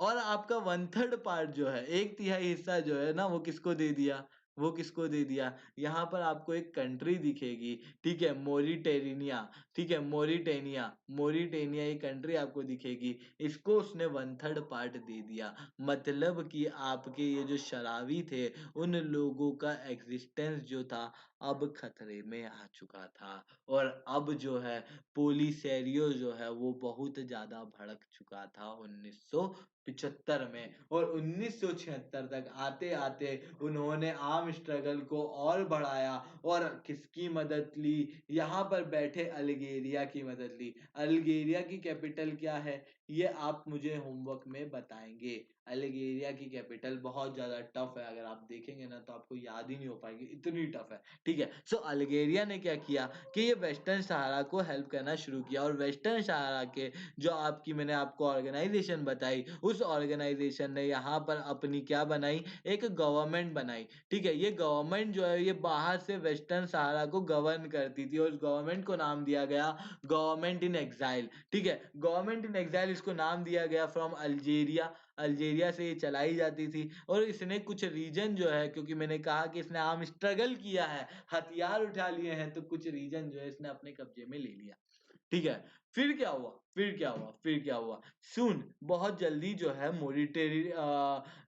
Speaker 1: और आपका 1/3 पार्ट जो है, 1/3 हिस्सा जो है ना, वो किसको दे दिया? वो किसको दे दिया? यहाँ पर आपको एक कंट्री दिखेगी, ठीक है, मोरिटेनिया, ठीक है, मोरिटेनिया, मोरिटेनिया ये कंट्री आपको दिखेगी, इसको उसने 1/3 पार्ट दे दिया। मतलब कि आपके ये जो शराबी थे, उन लोगों का एग्जिस्टेंस जो था अब खतरे में आ चुका था। और अब जो है पोलिसेरियो जो है वो बहुत ज्यादा भड़क चुका था 1975 में। और 1976 तक आते आते उन्होंने आर्म स्ट्रगल को और बढ़ाया। और किसकी मदद ली? यहाँ पर बैठे अल्जीरिया की मदद ली। अल्जीरिया की कैपिटल क्या है? ये आप मुझे होमवर्क में बताएंगे। अल्जीरिया की कैपिटल बहुत ज्यादा टफ है, अगर आप देखेंगे ना तो आपको याद ही नहीं हो पाएगी, इतनी टफ है, ठीक है। सो अल्जीरिया ने क्या किया कि ये वेस्टर्न सहारा को हेल्प करना शुरू किया। और वेस्टर्न सहारा के जो आपकी मैंने आपको ऑर्गेनाइजेशन बताई, उस ऑर्गेनाइजेशन ने यहाँ पर अपनी क्या बनाई? एक गवर्नमेंट बनाई, ठीक है। ये गवर्नमेंट जो है ये बाहर से वेस्टर्न सहारा को गवर्न करती थी, और उस गवर्नमेंट को नाम दिया गया गवर्नमेंट इन एग्जाइल, ठीक है। गवर्नमेंट इन एग्जाइल इसको नाम दिया गया फ्रॉम अल्जीरिया। अल्जीरिया से ये चलाई जाती थी। और इसने कुछ रीजन जो है, क्योंकि मैंने कहा कि इसने आर्म स्ट्रगल किया है, हथियार उठा लिए हैं, तो कुछ रीजन जो है इसने अपने कब्जे में ले लिया, ठीक है। फिर क्या हुआ? फिर क्या हुआ? सुन, बहुत जल्दी जो है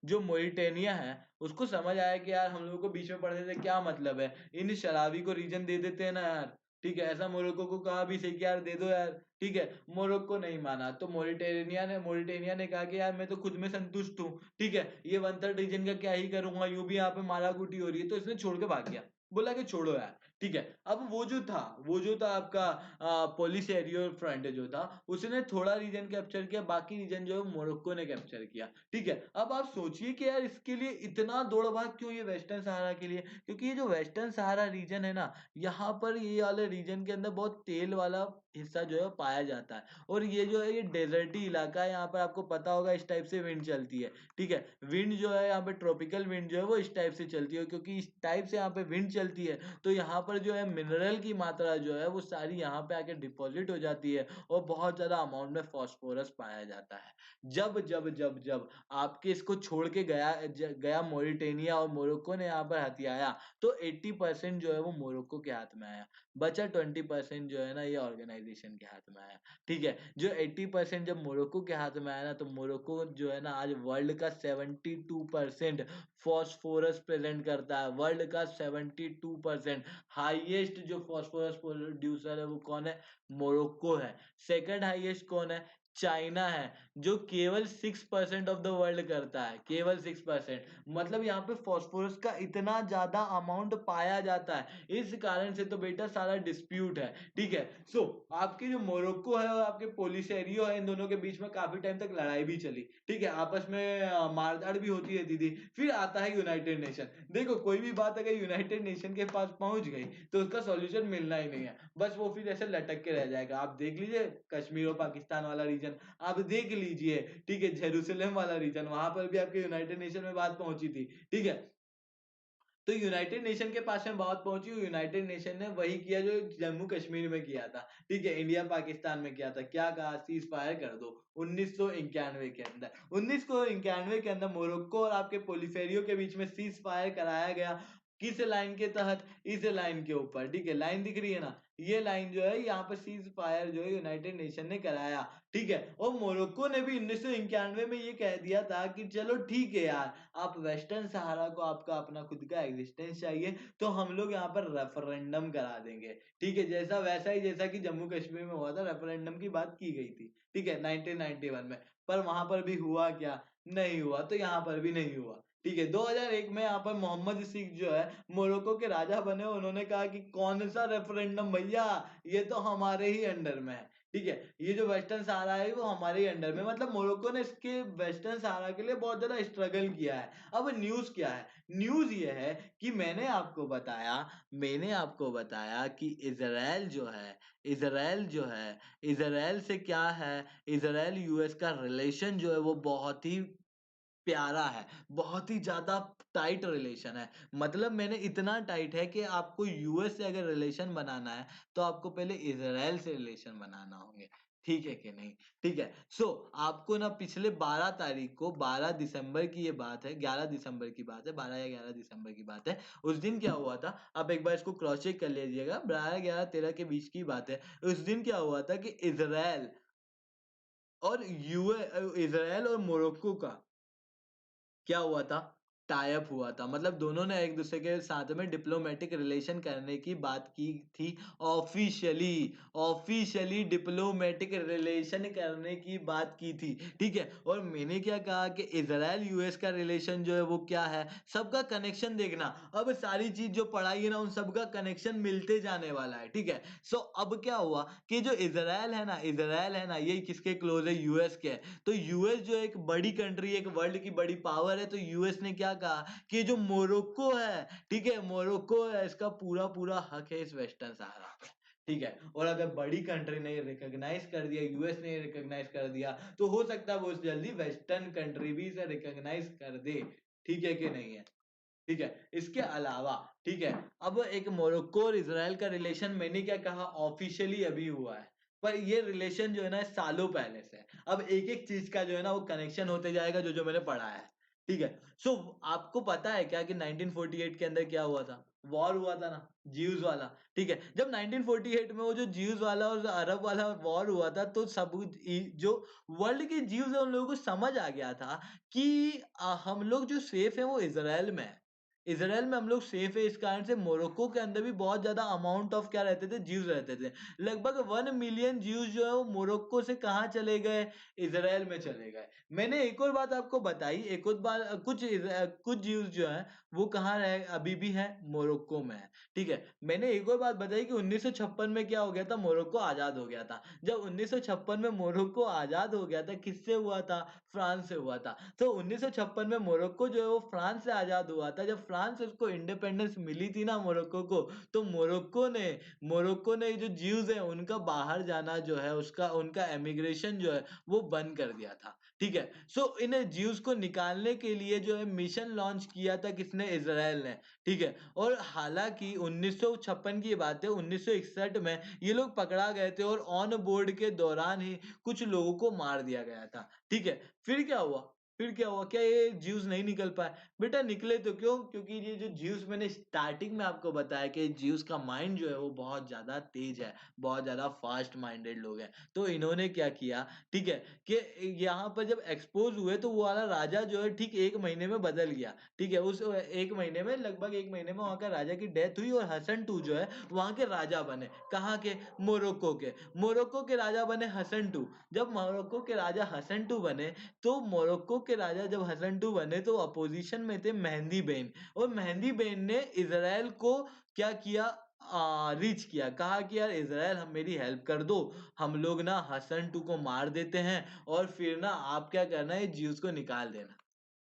Speaker 1: जो मोरिटेनिया है उसको समझ आया कि यार हम लोगों को बीच में पड़ने से क्या मतलब है, इन शराबी को रीजन दे देते हैं ना यार, ठीक है। ऐसा मोरक्को को कहा भी सही कि यार दे दो यार, ठीक है। मोरक्को नहीं माना, तो मोरिटेनिया ने कहा कि यार मैं तो खुद में संतुष्ट हूँ, ठीक है, ये 1/3 रीजन का क्या ही करूंगा, यूं भी यहाँ पे माराकुटी हो रही है। तो इसने छोड़ के भाग गया, बोला कि छोड़ो यार, ठीक है। अब वो जो था आपका पोलिसेरियो फ्रंट जो था, उसने थोड़ा रीजन कैप्चर किया, बाकी रीजन जो है मोरक्को ने कैप्चर किया, ठीक है। अब आप सोचिए कि यार इसके लिए इतना दौड़ भाग क्यों, ये वेस्टर्न सहारा के लिए? क्योंकि ये जो वेस्टर्न सहारा रीजन है ना, यहाँ पर ये वाले रीजन के अंदर बहुत तेल वाला हिस्सा जो है पाया जाता है। और ये जो है ये डेजर्टी इलाका है, यहाँ पर आपको पता होगा इस टाइप से विंड चलती है, ठीक है। विंड जो है यहाँ पे ट्रॉपिकल विंड जो है वो इस टाइप से चलती है। क्योंकि इस टाइप से यहाँ पे विंड चलती है तो यहाँ पर जो है मिनरल की मात्रा जो है वो सारी यहाँ पे आके डिपॉजिट हो जाती है, और बहुत ज्यादा अमाउंट में फास्फोरस पाया जाता है। जब आपके इसको छोड़ के गया मोरिटेनिया, और मोरक्को ने यहाँ पर हथियाया, तो 80% जो है वो मोरक्को के हाथ में आया। बचा 20% जो है ना ये ऑर्गेनाइजेशन के हाथ में आया, ठीक है। जो 80% जब मोरक्को के हाथ में आया ना, तो मोरक्को जो है ना आज वर्ल्ड का 72% फॉस्फोरस प्रेजेंट करता है। वर्ल्ड का 72% हाईएस्ट जो फॉस्फोरस प्रोड्यूसर है वो कौन है? मोरक्को है। सेकंड हाईएस्ट कौन है? चाइना है, जो केवल 6% ऑफ द वर्ल्ड करता है, केवल 6%। मतलब यहाँ पे फॉस्फोरस का इतना ज्यादा अमाउंट पाया जाता है, इस कारण से तो बेटा सारा डिस्प्यूट है, ठीक है। सो आपके जो मोरक्को है और आपके पोलिसेरियो है, इन दोनों के बीच में काफी टाइम तक लड़ाई भी चली, ठीक है, आपस में मारधाड़ भी होती रहती थी। फिर आता है यूनाइटेड नेशन। देखो, कोई भी बात अगर यूनाइटेड नेशन के पास पहुंच गई तो उसका सॉल्यूशन मिलना ही नहीं है, बस वो फिर ऐसे लटक के रह जाएगा। आप देख लीजिए कश्मीर और पाकिस्तान वाला रीजन, आप देख लीजिए, ठीक है, जेरूसलम वाला रीजन, वहां पर भी आपके यूनाइटेड नेशन में बात पहुंची थी, ठीक है। तो यूनाइटेड नेशन के पास में बात पहुंची, यूनाइटेड नेशन ने वही किया जो जम्मू कश्मीर में किया था, ठीक है, इंडिया पाकिस्तान में किया था। क्या कहा? सीज फायर कर दो। 1991 के अंदर, 1991 के अंदर मोरक्को और आपके पोलिफेरियो के बीच में सीज फायर कराया गया। किस लाइन के तहत? इस लाइन के ऊपर, ठीक है, लाइन दिख रही है ना, ये लाइन जो है, यहाँ पर सीज फायर जो है यूनाइटेड नेशन ने कराया, ठीक है। और मोरक्को ने भी 1991 में ये कह दिया था कि चलो ठीक है यार, आप वेस्टर्न सहारा को आपका अपना खुद का एग्जिस्टेंस चाहिए, तो हम लोग यहाँ पर रेफरेंडम करा देंगे, ठीक है, जैसा वैसा ही जैसा कि जम्मू कश्मीर में हुआ था, रेफरेंडम की बात की गई थी, ठीक है, 1991 में। पर वहां पर भी हुआ क्या? नहीं हुआ। तो यहाँ पर भी नहीं हुआ, ठीक है। 2001 में यहाँ पर मोहम्मद सिख जो है मोरक्को के राजा बने, उन्होंने कहा कि कौन सा रेफरेंडम भैया, ये तो हमारे ही अंडर में है, ठीक है, ये जो वेस्टर्न सहारा है वो हमारे ही अंडर में। मतलब मोरक्को ने इसके वेस्टर्न सहारा के लिए बहुत ज्यादा स्ट्रगल किया है। अब न्यूज क्या है? न्यूज ये है कि मैंने आपको बताया कि इजराइल जो है, इजराइल से क्या है, इजराइल यूएस का रिलेशन जो है वो बहुत ही प्यारा है, बहुत ही ज्यादा टाइट रिलेशन है। मतलब मैंने इतना टाइट है कि आपको यूएस से अगर रिलेशन बनाना है तो आपको पहले इजराइल से रिलेशन बनाना होंगे, ठीक है कि नहीं? ठीक है। सो आपको ना पिछले 12 तारीख को, 12 दिसंबर की ये बात है, 11 दिसंबर की बात है, 12 या 11 दिसंबर की बात है। उस दिन क्या हुआ था, आप एक बार इसको क्रॉस चेक कर लीजिएगा, 12 11 13 के बीच की बात है। उस दिन क्या हुआ था कि इजराइल और मोरक्को का क्या हुआ था? टाई अप हुआ था। मतलब दोनों ने एक दूसरे के साथ में डिप्लोमेटिक रिलेशन करने की बात की थी। ऑफिशियली डिप्लोमेटिक रिलेशन करने की बात की थी, ठीक है। और मैंने क्या कहा कि इजराइल यूएस का रिलेशन जो है वो क्या है, सबका कनेक्शन देखना। अब सारी चीज जो पढ़ाई है ना, उन सबका कनेक्शन मिलते जाने वाला है, ठीक है। सो अब क्या हुआ कि जो इजराइल है ना, ये किसके क्लोज है? यूएस के। तो यूएस जो एक बड़ी कंट्री, एक वर्ल्ड की बड़ी पावर है, तो यूएस ने क्या कहा कि जो मोरक्को है, ठीक है, मोरक्को है, इसका पूरा पूरा हक है इस वेस्टर्न सहारा पे, ठीक है। और अगर बड़ी कंट्री ने रिकॉग्नाइज कर दिया, यूएस ने रिकॉग्नाइज कर दिया, तो हो सकता है बहुत जल्दी वेस्टर्न कंट्री भी इसे रिकॉग्नाइज कर दे, ठीक है कि नहीं है? ठीक है। इसके अलावा, ठीक है, अब एक मोरक्को और इजराइल का रिलेशन, मैंने क्या कहा, ऑफिशियली अभी हुआ है, पर ये रिलेशन जो है ना सालों पहले से है। अब एक एक चीज का जो है ना वो कनेक्शन होते जाएगा, जो जो मैंने पढ़ा है, ठीक है। सो आपको पता है क्या कि 1948 के अंदर क्या हुआ था? वॉर हुआ था ना, ज्यूज वाला, ठीक है। जब 1948 में वो जो ज्यूज वाला और अरब वाला वॉर हुआ था, तो सब जो वर्ल्ड के ज्यूज है उन लोगों को समझ आ गया था कि हम लोग जो सेफ है वो इजराइल में है। इजराइल में हम लोग सेफ है, इस कारण से मोरक्को के अंदर भी बहुत ज्यादा अमाउंट ऑफ क्या रहते थे? ज्यूज रहते थे। लगभग 1 मिलियन ज्यूज जो है वो मोरक्को से कहाँ चले गए? इजराइल में चले गए। मैंने एक और बात आपको बताई, एक और बात, कुछ ज्यूज जो है वो कहाँ रहे, अभी भी है, मोरक्को में है, ठीक है। मैंने एक और बात बताई कि 1956 में क्या हो गया था? मोरक्को आजाद हो गया था। जब 1956 में मोरक्को आजाद हो गया था, किससे हुआ था? फ्रांस से हुआ था। तो 1956 में मोरक्को जो है वो फ्रांस से आजाद हुआ था। जब फ्रांस से उसको इंडिपेंडेंस मिली थी ना मोरक्को को, तो मोरक्को ने जो ज्यूज है उनका बाहर जाना जो है, उसका उनका एमिग्रेशन जो है वो बंद कर दिया था, ठीक है। सो इन ज्यूज को निकालने के लिए जो है मिशन लॉन्च किया था किसने? इजराइल ने, ठीक है। और हालांकि 1956 की बात है, 1961 में ये लोग पकड़ा गए थे और ऑन बोर्ड के दौरान ही कुछ लोगों को मार दिया गया था, ठीक है। फिर क्या हुआ? क्या ये ज्यूस नहीं निकल पाए? बेटा निकले तो क्यों? क्योंकि ये जो ज्यूस, मैंने स्टार्टिंग में आपको बताया कि ज्यूस का माइंड जो है वो बहुत ज्यादा तेज है, बहुत ज्यादा फास्ट माइंडेड लोग हैं। तो इन्होंने क्या किया, ठीक है, कि यहाँ पर जब एक्सपोज हुए तो वो वाला राजा जो है ठीक 1 महीने में बदल गया, ठीक है। उस 1 महीने में, लगभग 1 महीने में वहां का राजा की डेथ हुई और हसन टू जो है वहां के राजा बने। कहाँ के? मोरक्को के राजा बने हसन टू। जब मोरक्को के राजा हसन टू बने, तो मोरक्को के राजा जब हसन टू बने तो अपोजिशन में थे मेहंदी बेन, और मेहंदी बेन ने इसराइल को क्या किया? रीच किया, कहा कि यार इसराइल, हम मेरी हेल्प कर दो, हम लोग ना हसन टू को मार देते हैं, और फिर ना आप क्या करना है, ज्यूज को निकाल देना,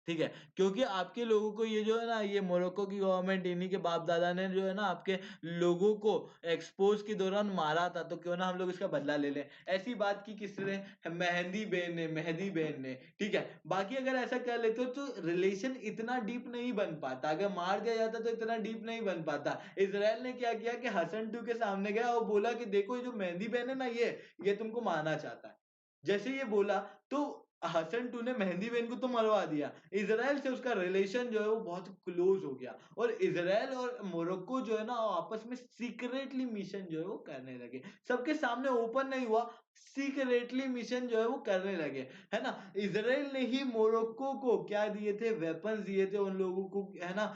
Speaker 1: ठीक है, क्योंकि आपके लोगों को ये जो है ना, ये मोरक्को की गवर्नमेंट, इन्हीं के बाप दादा ने जो है ना आपके लोगों को एक्सपोज के दौरान मारा था, तो क्यों ना हम लोग इसका बदला ले लें। ऐसी बात की किसने, मेहदी बेन ने, ठीक है। बाकी अगर ऐसा कर लेते हो तो रिलेशन इतना डीप नहीं बन पाता, अगर मार दिया जाता तो इतना डीप नहीं बन पाता। इसराइल ने क्या किया कि हसन टू के सामने गया और बोला कि देखो ये जो मेहदी बेन है ना, ये तुमको मारना चाहता है। जैसे ये बोला तो हसन टू ने मेहंदी बेन को तो मरवा दिया। इजराइल से उसका रिलेशन जो है वो बहुत क्लोज हो गया, और इजराइल और मोरक्को जो है ना आपस में सीक्रेटली मिशन जो है वो करने लगे। सबके सामने ओपन नहीं हुआ, सीक्रेटली मिशन जो है वो करने लगे, है ना। इजराइल ने ही मोरक्को को क्या दिए थे, वेपन्स दिए थे उन लोगों को, है ना।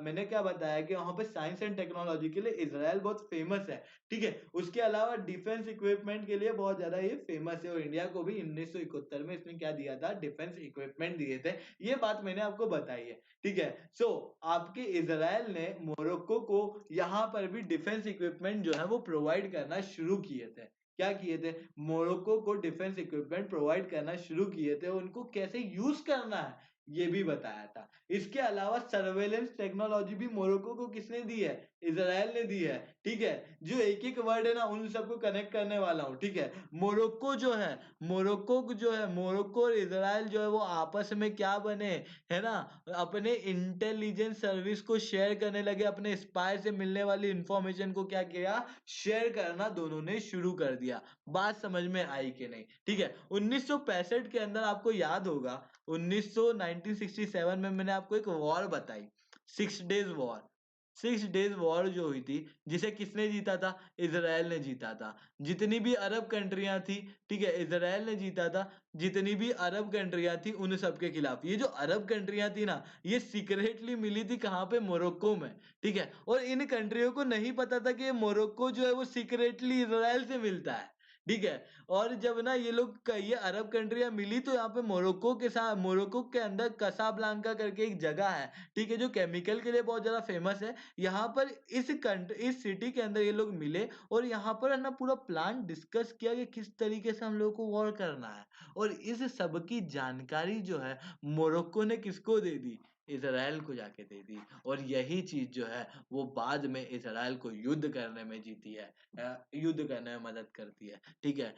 Speaker 1: मैंने क्या बताया कि वहां पे साइंस एंड टेक्नोलॉजी के लिए इजराइल बहुत फेमस है, ठीक है। उसके अलावा डिफेंस इक्विपमेंट के लिए बहुत ज्यादा ये फेमस है, और इंडिया को भी 1971 में इसने क्या दिया था, डिफेंस इक्विपमेंट दिए थे। ये बात मैंने आपको बताई है, ठीक है। आपके इजराइल ने मोरक्को को यहाँ पर भी डिफेंस इक्विपमेंट जो है वो प्रोवाइड करना शुरू किए थे। क्या किए थे, मोरक्को को डिफेंस इक्विपमेंट प्रोवाइड करना शुरू किए थे, उनको कैसे यूज करना है ये भी बताया था। इसके अलावा सर्वेलेंस टेक्नोलॉजी भी मोरक्को को किसने दी है, इजराइल ने दी है, ठीक है। जो एक एक वर्ड है ना उन सबको कनेक्ट करने वाला हूं, ठीक है। मोरक्को और इजराइल जो है वो आपस में क्या बने, है ना, अपने इंटेलिजेंस सर्विस को शेयर करने लगे, अपने स्पाई से मिलने वाली इंफॉर्मेशन को क्या किया, शेयर करना दोनों ने शुरू कर दिया। बात समझ में आई कि नहीं, ठीक है। 1965 के अंदर आपको याद होगा, 1967 में मैंने आपको एक वॉर बताई, 6 डेज वॉर। 6 डेज वॉर जो हुई थी, जिसे किसने जीता था, इजराइल ने जीता था। जितनी भी अरब कंट्रियां थी, ठीक है, इजराइल ने जीता था। जितनी भी अरब कंट्रियां थी उन सब के खिलाफ। ये जो अरब कंट्रियां थी ना, ये सीक्रेटली मिली थी कहाँ पे, मोरक्को में, ठीक है। और इन कंट्रियों को नहीं पता था कि ये मोरक्को जो है वो सीक्रेटली इजराइल से मिलता है, ठीक है। और जब ना ये अरब कंट्रियां मिली, तो यहाँ पे मोरक्को के अंदर कसाब्लांका करके एक जगह है, ठीक है, जो केमिकल के लिए बहुत ज्यादा फेमस है। यहाँ पर इस सिटी के अंदर ये लोग मिले, और यहाँ पर है ना पूरा प्लान डिस्कस किया कि किस तरीके से हम लोग को वॉर करना है। और इस सब की जानकारी जो है मोरक्को ने किसको दे दी, इजराइल को जाके दे दी। और यही चीज जो है वो बाद में इजराइल को युद्ध करने में जीती है, युद्ध करने में मदद करती है, ठीक है।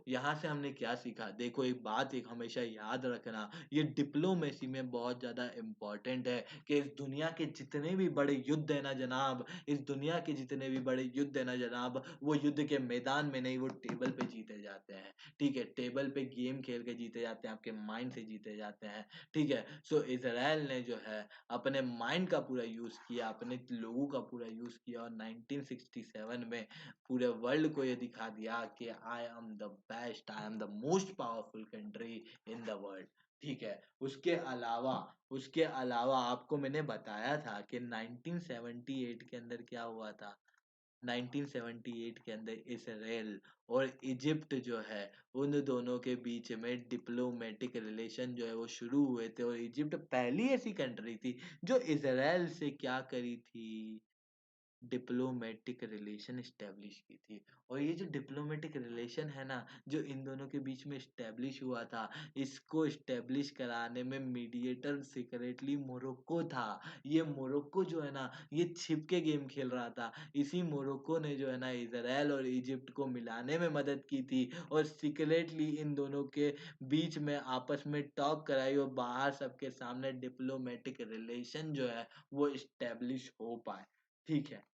Speaker 1: यहाँ से हमने क्या सीखा, देखो एक बात एक हमेशा याद रखना, ये डिप्लोमेसी में बहुत ज्यादा इंपॉर्टेंट है कि इस दुनिया के जितने भी बड़े युद्ध है ना जनाब, इस दुनिया के जितने भी बड़े युद्ध है ना जनाब, वो युद्ध के मैदान में नहीं, वो टेबल पे जीते जाते हैं, ठीक है। टेबल पे गेम खेल के जीते जाते हैं, आपके माइंड से जीते जाते हैं, ठीक है। इजराइल ने जो है अपने माइंड का पूरा यूज किया, अपने लोगों का पूरा यूज किया, और 1967 में पूरे वर्ल्ड को ये दिखा दिया कि I am the best, I am the most powerful country in the world, ठीक है। उसके अलावा आपको मैंने बताया था कि 1978 के अंदर क्या हुआ था। 1978 के अंदर इसराइल और इजिप्ट जो है, उन दोनों के बीच में डिप्लोमेटिक रिलेशन जो है वो शुरू हुए थे, और इजिप्ट पहली ऐसी कंट्री थी जो इसराइल से क्या करी थी, डिप्लोमेटिक रिलेशन स्टैब्लिश की थी। और ये जो डिप्लोमेटिक रिलेशन है ना, जो इन दोनों के बीच में स्टैब्लिश हुआ था, इसको स्टैब्लिश कराने में मीडिएटर सीक्रेटली मोरक्को था। ये मोरक्को जो है ना, ये छिप के गेम खेल रहा था। इसी मोरक्को ने जो है ना इजराइल और इजिप्ट को मिलाने में मदद की थी, और सीक्रेटली इन दोनों के बीच में आपस में टॉक कराई, और बाहर सबके सामने डिप्लोमेटिक रिलेशन जो है वो स्टैब्लिश हो पाए, ठीक है।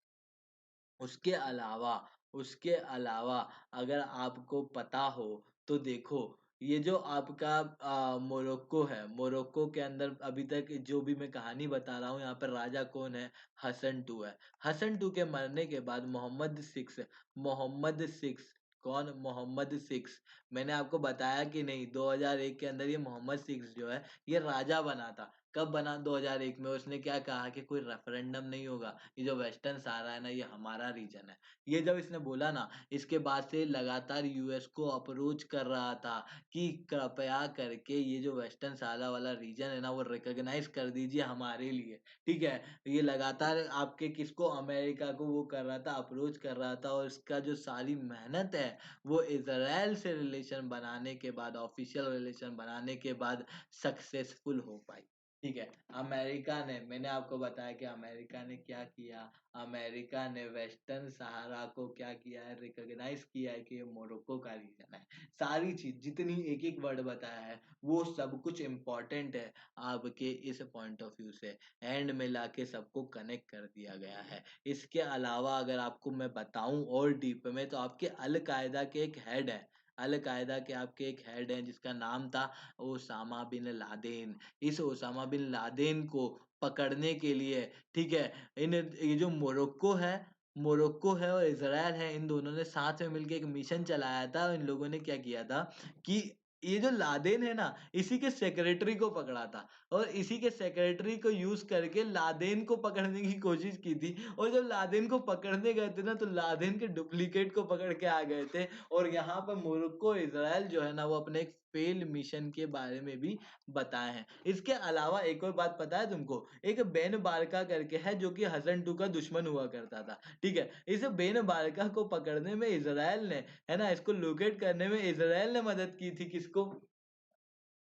Speaker 1: उसके अलावा उसके अलावा अगर आपको पता हो तो देखो, ये जो आपका मोरक्को है, मोरक्को के अंदर अभी तक जो भी मैं कहानी बता रहा हूँ, यहाँ पर राजा कौन है, हसन टू है। हसन टू के मरने के बाद मोहम्मद 6 कौन, मोहम्मद 6, मैंने आपको बताया कि नहीं, 2001 के अंदर ये मोहम्मद 6 जो है ये राजा बना था। कब बना? 2001 में। उसने क्या कहा कि कोई रेफरेंडम नहीं होगा, ये जो वेस्टर्न सहारा है ना, ये हमारा रीजन है। ये जब इसने बोला ना, इसके बाद से लगातार यूएस को अप्रोच कर रहा था कि कृपया करके ये जो वेस्टर्न सहारा वाला रीजन है ना, वो रिकॉग्नाइज कर दीजिए हमारे लिए, ठीक है? ये लगातार आपके किसको, अमेरिका को वो कर रहा था, अप्रोच कर रहा था, और इसका जो सारी मेहनत है वो इजराइल से रिलेशन बनाने के बाद, ऑफिशियल रिलेशन बनाने के बाद सक्सेसफुल हो पाई। ठीक है, अमेरिका ने, मैंने आपको बताया कि अमेरिका ने क्या किया। अमेरिका ने वेस्टर्न सहारा को क्या किया है, रिकॉग्नाइज किया है कि ये मोरक्को का रीजन है। सारी चीज जितनी एक एक वर्ड बताया है वो सब कुछ इम्पोर्टेंट है आपके इस पॉइंट ऑफ व्यू से, एंड में लाके सबको कनेक्ट कर दिया गया है। इसके अलावा अगर आपको मैं बताऊं और डीप में, तो आपके अल कायदा के एक हेड है, अल कायदा के आपके एक हेड है जिसका नाम था ओसामा बिन लादेन। इस ओसामा बिन लादेन को पकड़ने के लिए, ठीक है, इन ये जो मोरक्को है और इजराइल है, इन दोनों ने साथ में मिलकर एक मिशन चलाया था। इन लोगों ने क्या किया था कि ये जो लादेन है ना, इसी के सेक्रेटरी को पकड़ा था, और इसी के सेक्रेटरी को यूज करके लादेन को पकड़ने की कोशिश की थी। और जब लादेन को पकड़ने गए थे ना, तो लादेन के डुप्लीकेट को पकड़ के आ गए थे। और यहाँ पर मोरक्को इजराइल जो है ना, वो अपने एक फेल मिशन के बारे में भी बताए हैं। इसके अलावा एक और बात पता है तुमको, एक बेन बारका करके है जो कि हसन 2 का दुश्मन हुआ करता था, ठीक है? इस बेन बारका को पकड़ने में इजराइल ने, है ना, इसको लोकेट करने में इजराइल ने मदद की थी, किसको?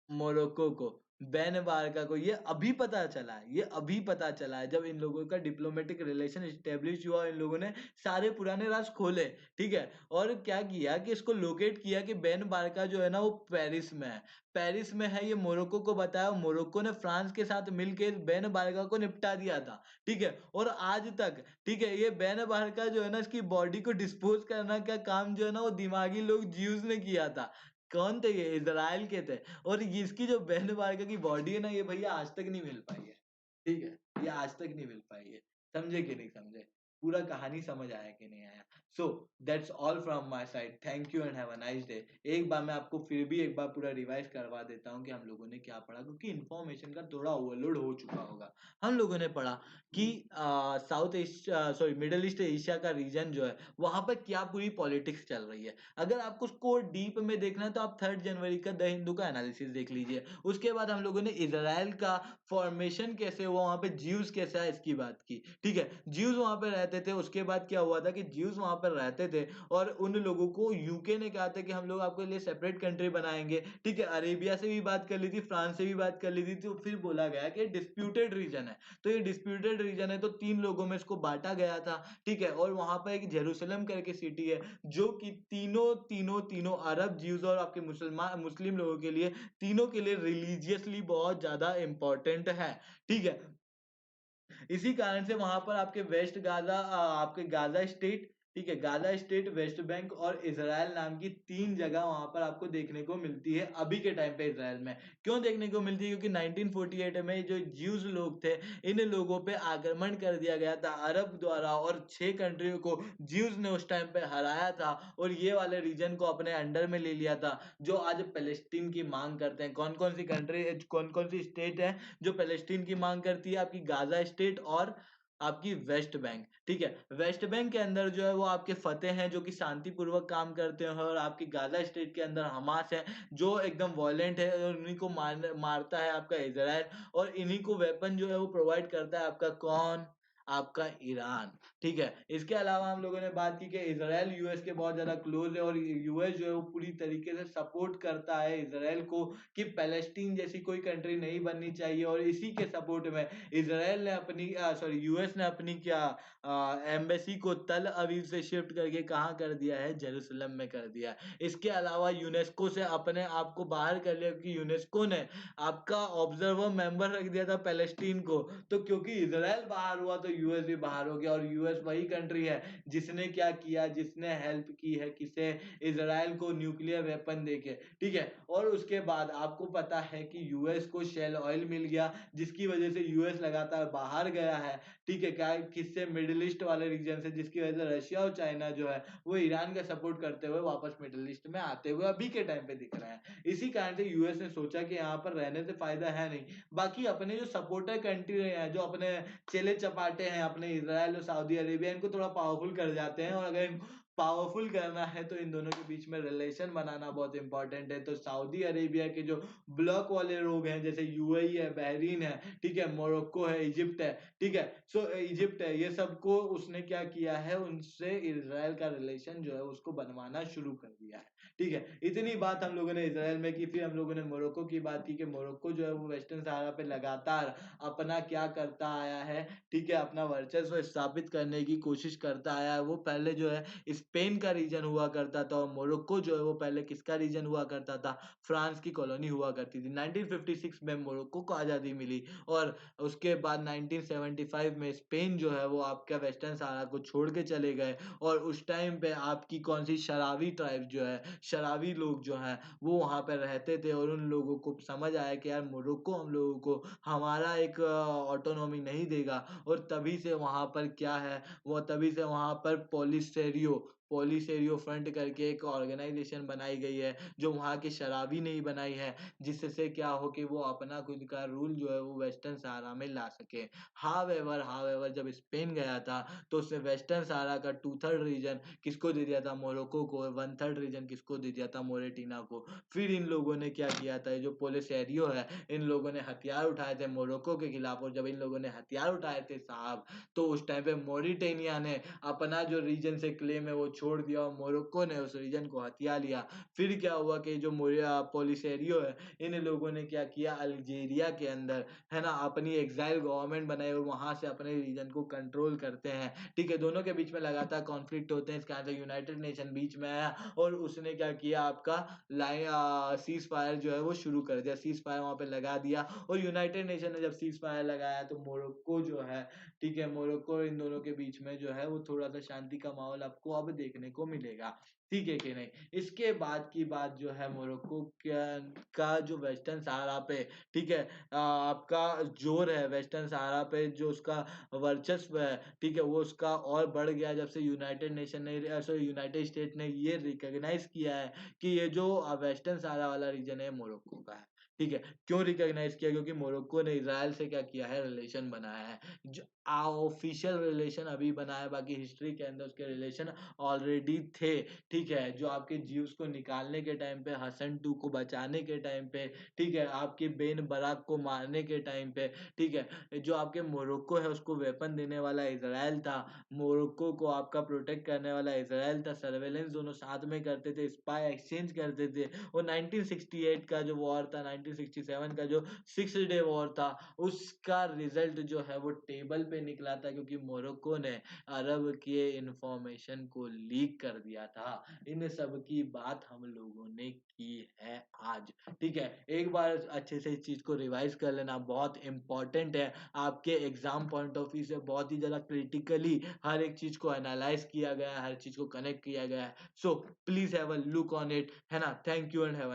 Speaker 1: मोरक्को को, बेन बारका को। ये अभी पता चला है, ये अभी पता चला है, जब इन लोगों का डिप्लोमेटिक रिलेशन एस्टेब्लिश हुआ, इन लोगों ने सारे पुराने राज खोले, ठीक है? और क्या किया कि इसको लोकेट किया कि बेन बारका जो है ना, वो पेरिस में है, पेरिस में है। ये मोरक्को को बताया, मोरक्को ने फ्रांस के साथ मिलकर बेन बारका को निपटा दिया था, ठीक है? और आज तक, ठीक है, ये बेन बारका जो है ना, इसकी बॉडी को डिस्पोज करना का काम जो है ना, वो दिमागी लोग ज्यूज ने किया था। कौन थे? ये इजराइल के थे। और ये इसकी जो बैंड मार्का की बॉडी है ना, ये भैया आज तक नहीं मिल पाई है, ठीक है? ये आज तक नहीं मिल पाई है। समझे कि नहीं समझे? पूरा कहानी समझ आया कि नहीं आया? So that's all from my side, thank you and have a nice day. एक बार मैं आपको फिर भी एक बार पूरा रिवाइज करवा देता हूँ कि हम लोगों ने क्या पढ़ा, क्योंकि इन्फॉर्मेशन का थोड़ा ओवरलोड हो चुका होगा। हम लोगों ने पढ़ा कि south Asia, sorry, middle east Asia का रीजन जो है, वहां पर क्या पूरी पॉलिटिक्स चल रही है। अगर आपको उसको डीप में देखना है तो आप 3 जनवरी का द हिंदू का एनालिसिस देख लीजिए। उसके बाद हम लोगों ने इजराइल का फॉर्मेशन कैसे हुआ, वहां पे ज्यूज कैसे आए, इसकी बात की, ठीक है? ज्यूज वहां पे रहते थे। उसके बाद क्या हुआ था कि ज्यूज वहां पर रहते थे, और उन लोगों को यूके ने कहा था कि हम लोग आपके लिए सेपरेट कंट्री बनाएंगे, ठीक है? अरेबिया से भी बात कर ली थी, फ्रांस से भी बात कर ली थी। तो फिर बोला गया कि डिस्प्यूटेड रीजन है, तो ये डिस्प्यूटेड रीजन है, तो 3 लोगों में इसको बांटा गया था, ठीक है? और वहां पर एक जेरूसलम करके सिटी है, जो कि तीनों अरब, ज्यूज और आपके मुसलमान मुस्लिम लोगों के लिए, तीनों के लिए रिलीजियसली बहुत ज्यादा इंपॉर्टेंट है, ठीक है? इसी कारण से वहां पर आपके वेस्ट गाजा, आपके गाजा स्टेट, ठीक है, गाजा स्टेट, वेस्ट बैंक और इजराइल नाम की 3 जगह वहां पर आपको देखने को मिलती है अभी के टाइम पे इजराइल में। क्यों देखने को मिलती है? क्योंकि 1948 में जो ज्यूज लोग थे, इन लोगों पे आक्रमण कर दिया गया था अरब द्वारा, और 6 कंट्रियों को ज्यूज ने उस टाइम पे हराया था, और ये वाले रीजन को अपने अंडर में ले लिया था, जो आज पैलेस्टीन की मांग करते हैं। कौन कौन सी कंट्री, कौन कौन सी स्टेट है जो पैलेस्टीन की मांग करती है? आपकी गाजा स्टेट और आपकी वेस्ट बैंक, ठीक है? वेस्ट बैंक के अंदर जो है वो आपके फतेह हैं, जो कि शांतिपूर्वक काम करते हैं, और आपकी गाजा स्टेट के अंदर हमास है, जो एकदम वॉयलेंट है, और उन्हीं को मारता है आपका इजराइल, और इन्हीं को वेपन जो है वो प्रोवाइड करता है आपका कौन? आपका ईरान, ठीक है? इसके अलावा हम लोगों ने बात की कि इजराइल यूएस के बहुत ज्यादा क्लोज है, और यूएस जो है वो पूरी तरीके से सपोर्ट करता है इजराइल को कि पैलेस्टीन जैसी कोई कंट्री नहीं बननी चाहिए। और इसी के सपोर्ट में इजराइल ने अपनी, सॉरी, यूएस ने अपनी क्या, एम्बेसी को तल अवीव से शिफ्ट करके कहाँ कर दिया है? जेरूसलम में कर दिया है। इसके अलावा यूनेस्को से अपने आप को बाहर कर लिया, क्योंकि यूनेस्को ने आपका ऑब्जर्वर मेंबर रख दिया था पैलेस्टीन को, तो क्योंकि इजराइल बाहर हुआ तो यूएस भी बाहर हो गया, और यूएस वही कंट्री है जिसने क्या किया, जिसने हेल्प की है किसे, इजराइल को न्यूक्लियर वेपन देके, ठीक है। और उसके बाद आपको पता है कि यूएस को शेल ऑयल मिल गया, जिसकी वजह से यूएस लगातार बाहर गया है, ठीक है। क्या किससे, मिडिल ईस्ट वाले रीजन से, जिसकी वजह से रशिया और चाइना जो है वो ईरान का सपोर्ट करते हुए वापस मिडिल ईस्ट में आते हुए अभी के टाइम पे दिख रहे हैं। इसी कारण से यूएस ने सोचा कि यहाँ पर रहने से फायदा है नहीं, बाकी अपने जो सपोर्टर कंट्री हैं, जो अपने चेले चपाटे हैं, अपने इजराइल और सऊदी अरेबिया, इनको थोड़ा पावरफुल कर जाते हैं। और अगर पावरफुल करना है तो इन दोनों के बीच में रिलेशन बनाना बहुत इंपॉर्टेंट है। तो सऊदी अरेबिया के जो ब्लॉक वाले लोग हैं, जैसे यूएई है, बहरीन है, ठीक है, मोरक्को है, इजिप्ट है, ठीक है, सो इजिप्ट है, ये सबको उसने क्या किया है, उनसे इजराइल का रिलेशन जो है उसको बनवाना शुरू कर दिया है, ठीक है। इतनी बात हम लोगों ने इजराइल में की। फिर हम लोगों ने मोरक्को की बात की कि मोरक्को जो है वो वेस्टर्न सहारा पे लगातार अपना क्या करता आया है, ठीक है, अपना वर्चस्व स्थापित करने की कोशिश करता आया है। वो पहले जो है स्पेन का रीजन हुआ करता था, और मोरक्को जो है वो पहले किसका रीजन हुआ करता था, फ्रांस की कॉलोनी हुआ करती थी। 1956 में मोरक्को को आज़ादी मिली, और उसके बाद 1975 में स्पेन जो है वो आपका वेस्टर्न सहारा को छोड़ के चले गए। और उस टाइम पे आपकी कौन सी शराबी ट्राइब जो है, शराबी लोग जो हैं वो वहाँ पे रहते थे, और उन लोगों को समझ आया कि यार मोरक्को हम लोगों को हमारा एक ऑटोनॉमी नहीं देगा। और तभी से वहाँ पर क्या है, वो तभी से वहाँ पर पोलिसेरियो फ्रंट करके एक ऑर्गेनाइजेशन बनाई गई है, जो वहाँ की शराबी नहीं बनाई है, जिससे क्या हो कि वो अपना खुद का रूल जो है वो वेस्टर्न सहारा में ला सके। हावेवर जब स्पेन गया था तो उसने वेस्टर्न सहारा का 2/3 रीजन किसको दे दिया था, मोरक्को को, 1/3 रीजन किसको दे दिया था, मोरेटिना को। फिर इन लोगों ने क्या किया था, ये जो पोलिसेरियो है, इन लोगों ने हथियार उठाए थे मोरक्को के खिलाफ। और जब इन लोगों ने हथियार उठाए थे साहब, तो उस टाइम पे मोरिटेनिया ने अपना जो रीजन से क्लेम है वो छोड़ दिया, और मोरक्को ने उस रीजन को हथिया लिया। फिर क्या हुआ कि जो पोलिसेरियो है, इन लोगों ने क्या किया, अल्जीरिया के अंदर, है ना, अपनी एग्जाइल गवर्नमेंट बनाई, और वहां से अपने रीजन को कंट्रोल करते हैं, ठीक है। दोनों के बीच में लगातार कॉन्फ्लिक्ट होते हैं। इसके अंदर यूनाइटेड नेशन बीच में आया, और उसने क्या किया, आपका सीज फायर जो है वो शुरू कर दिया, सीज फायर वहां पे लगा दिया। और यूनाइटेड नेशन ने जब सीज फायर लगाया तो मोरक्को जो है, ठीक है, मोरक्को और इन दोनों के बीच में जो है वो थोड़ा सा शांति का माहौल आपको अब देखने को मिलेगा, ठीक है कि नहीं। इसके बाद की बात जो है, मोरक्को का जो वेस्टर्न सहारा पे, ठीक है, आपका जोर है वेस्टर्न सहारा पे, जो उसका वर्चस्व है, ठीक है, वो उसका और बढ़ गया जब से यूनाइटेड नेशन ने, सॉरी, यूनाइटेड स्टेट ने ये रिकॉग्नाइज किया है कि ये जो वेस्टर्न सहारा वाला रीजन है मोरक्को का है, ठीक है। क्यों रिकॉग्नाइज किया, क्योंकि मोरक्को ने इजराइल से क्या किया है, रिलेशन बनाया है। जो ऑफिशियल रिलेशन अभी बना है, बाकी हिस्ट्री के अंदर उसके रिलेशन ऑलरेडी थे, ठीक है। जो आपके ज्यूस को निकालने के टाइम पे, हसन 2 को बचाने के टाइम पे, ठीक है, आपके बेन बराक को मारने के टाइम पे, ठीक है, जो आपके मोरक्को है उसको वेपन देने वाला इजराइल था, मोरक्को को आपका प्रोटेक्ट करने वाला इजराइल था। सर्वेलेंस दोनों साथ में करते थे, स्पाई एक्सचेंज करते थे। और 1968 का जो वॉर था, 1967 का जो 6 डे वॉर था, उसका रिजल्ट जो है वो टेबल पे निकला था, क्योंकि मोरक्को ने अरब के इंफॉर्मेशन को लीक कर दिया था। इन सब की बात हम लोगों ने की है आज, ठीक है। एक बार अच्छे से इस चीज को रिवाइज कर लेना बहुत इंपॉर्टेंट है, आपके एग्जाम पॉइंट ऑफ व्यू से बहुत ही ज्यादा क्रिटिकली हर एक चीज को एनालाइज किया गया है, हर चीज को कनेक्ट किया गया है। So please have a look on it, है ना। Thank you and have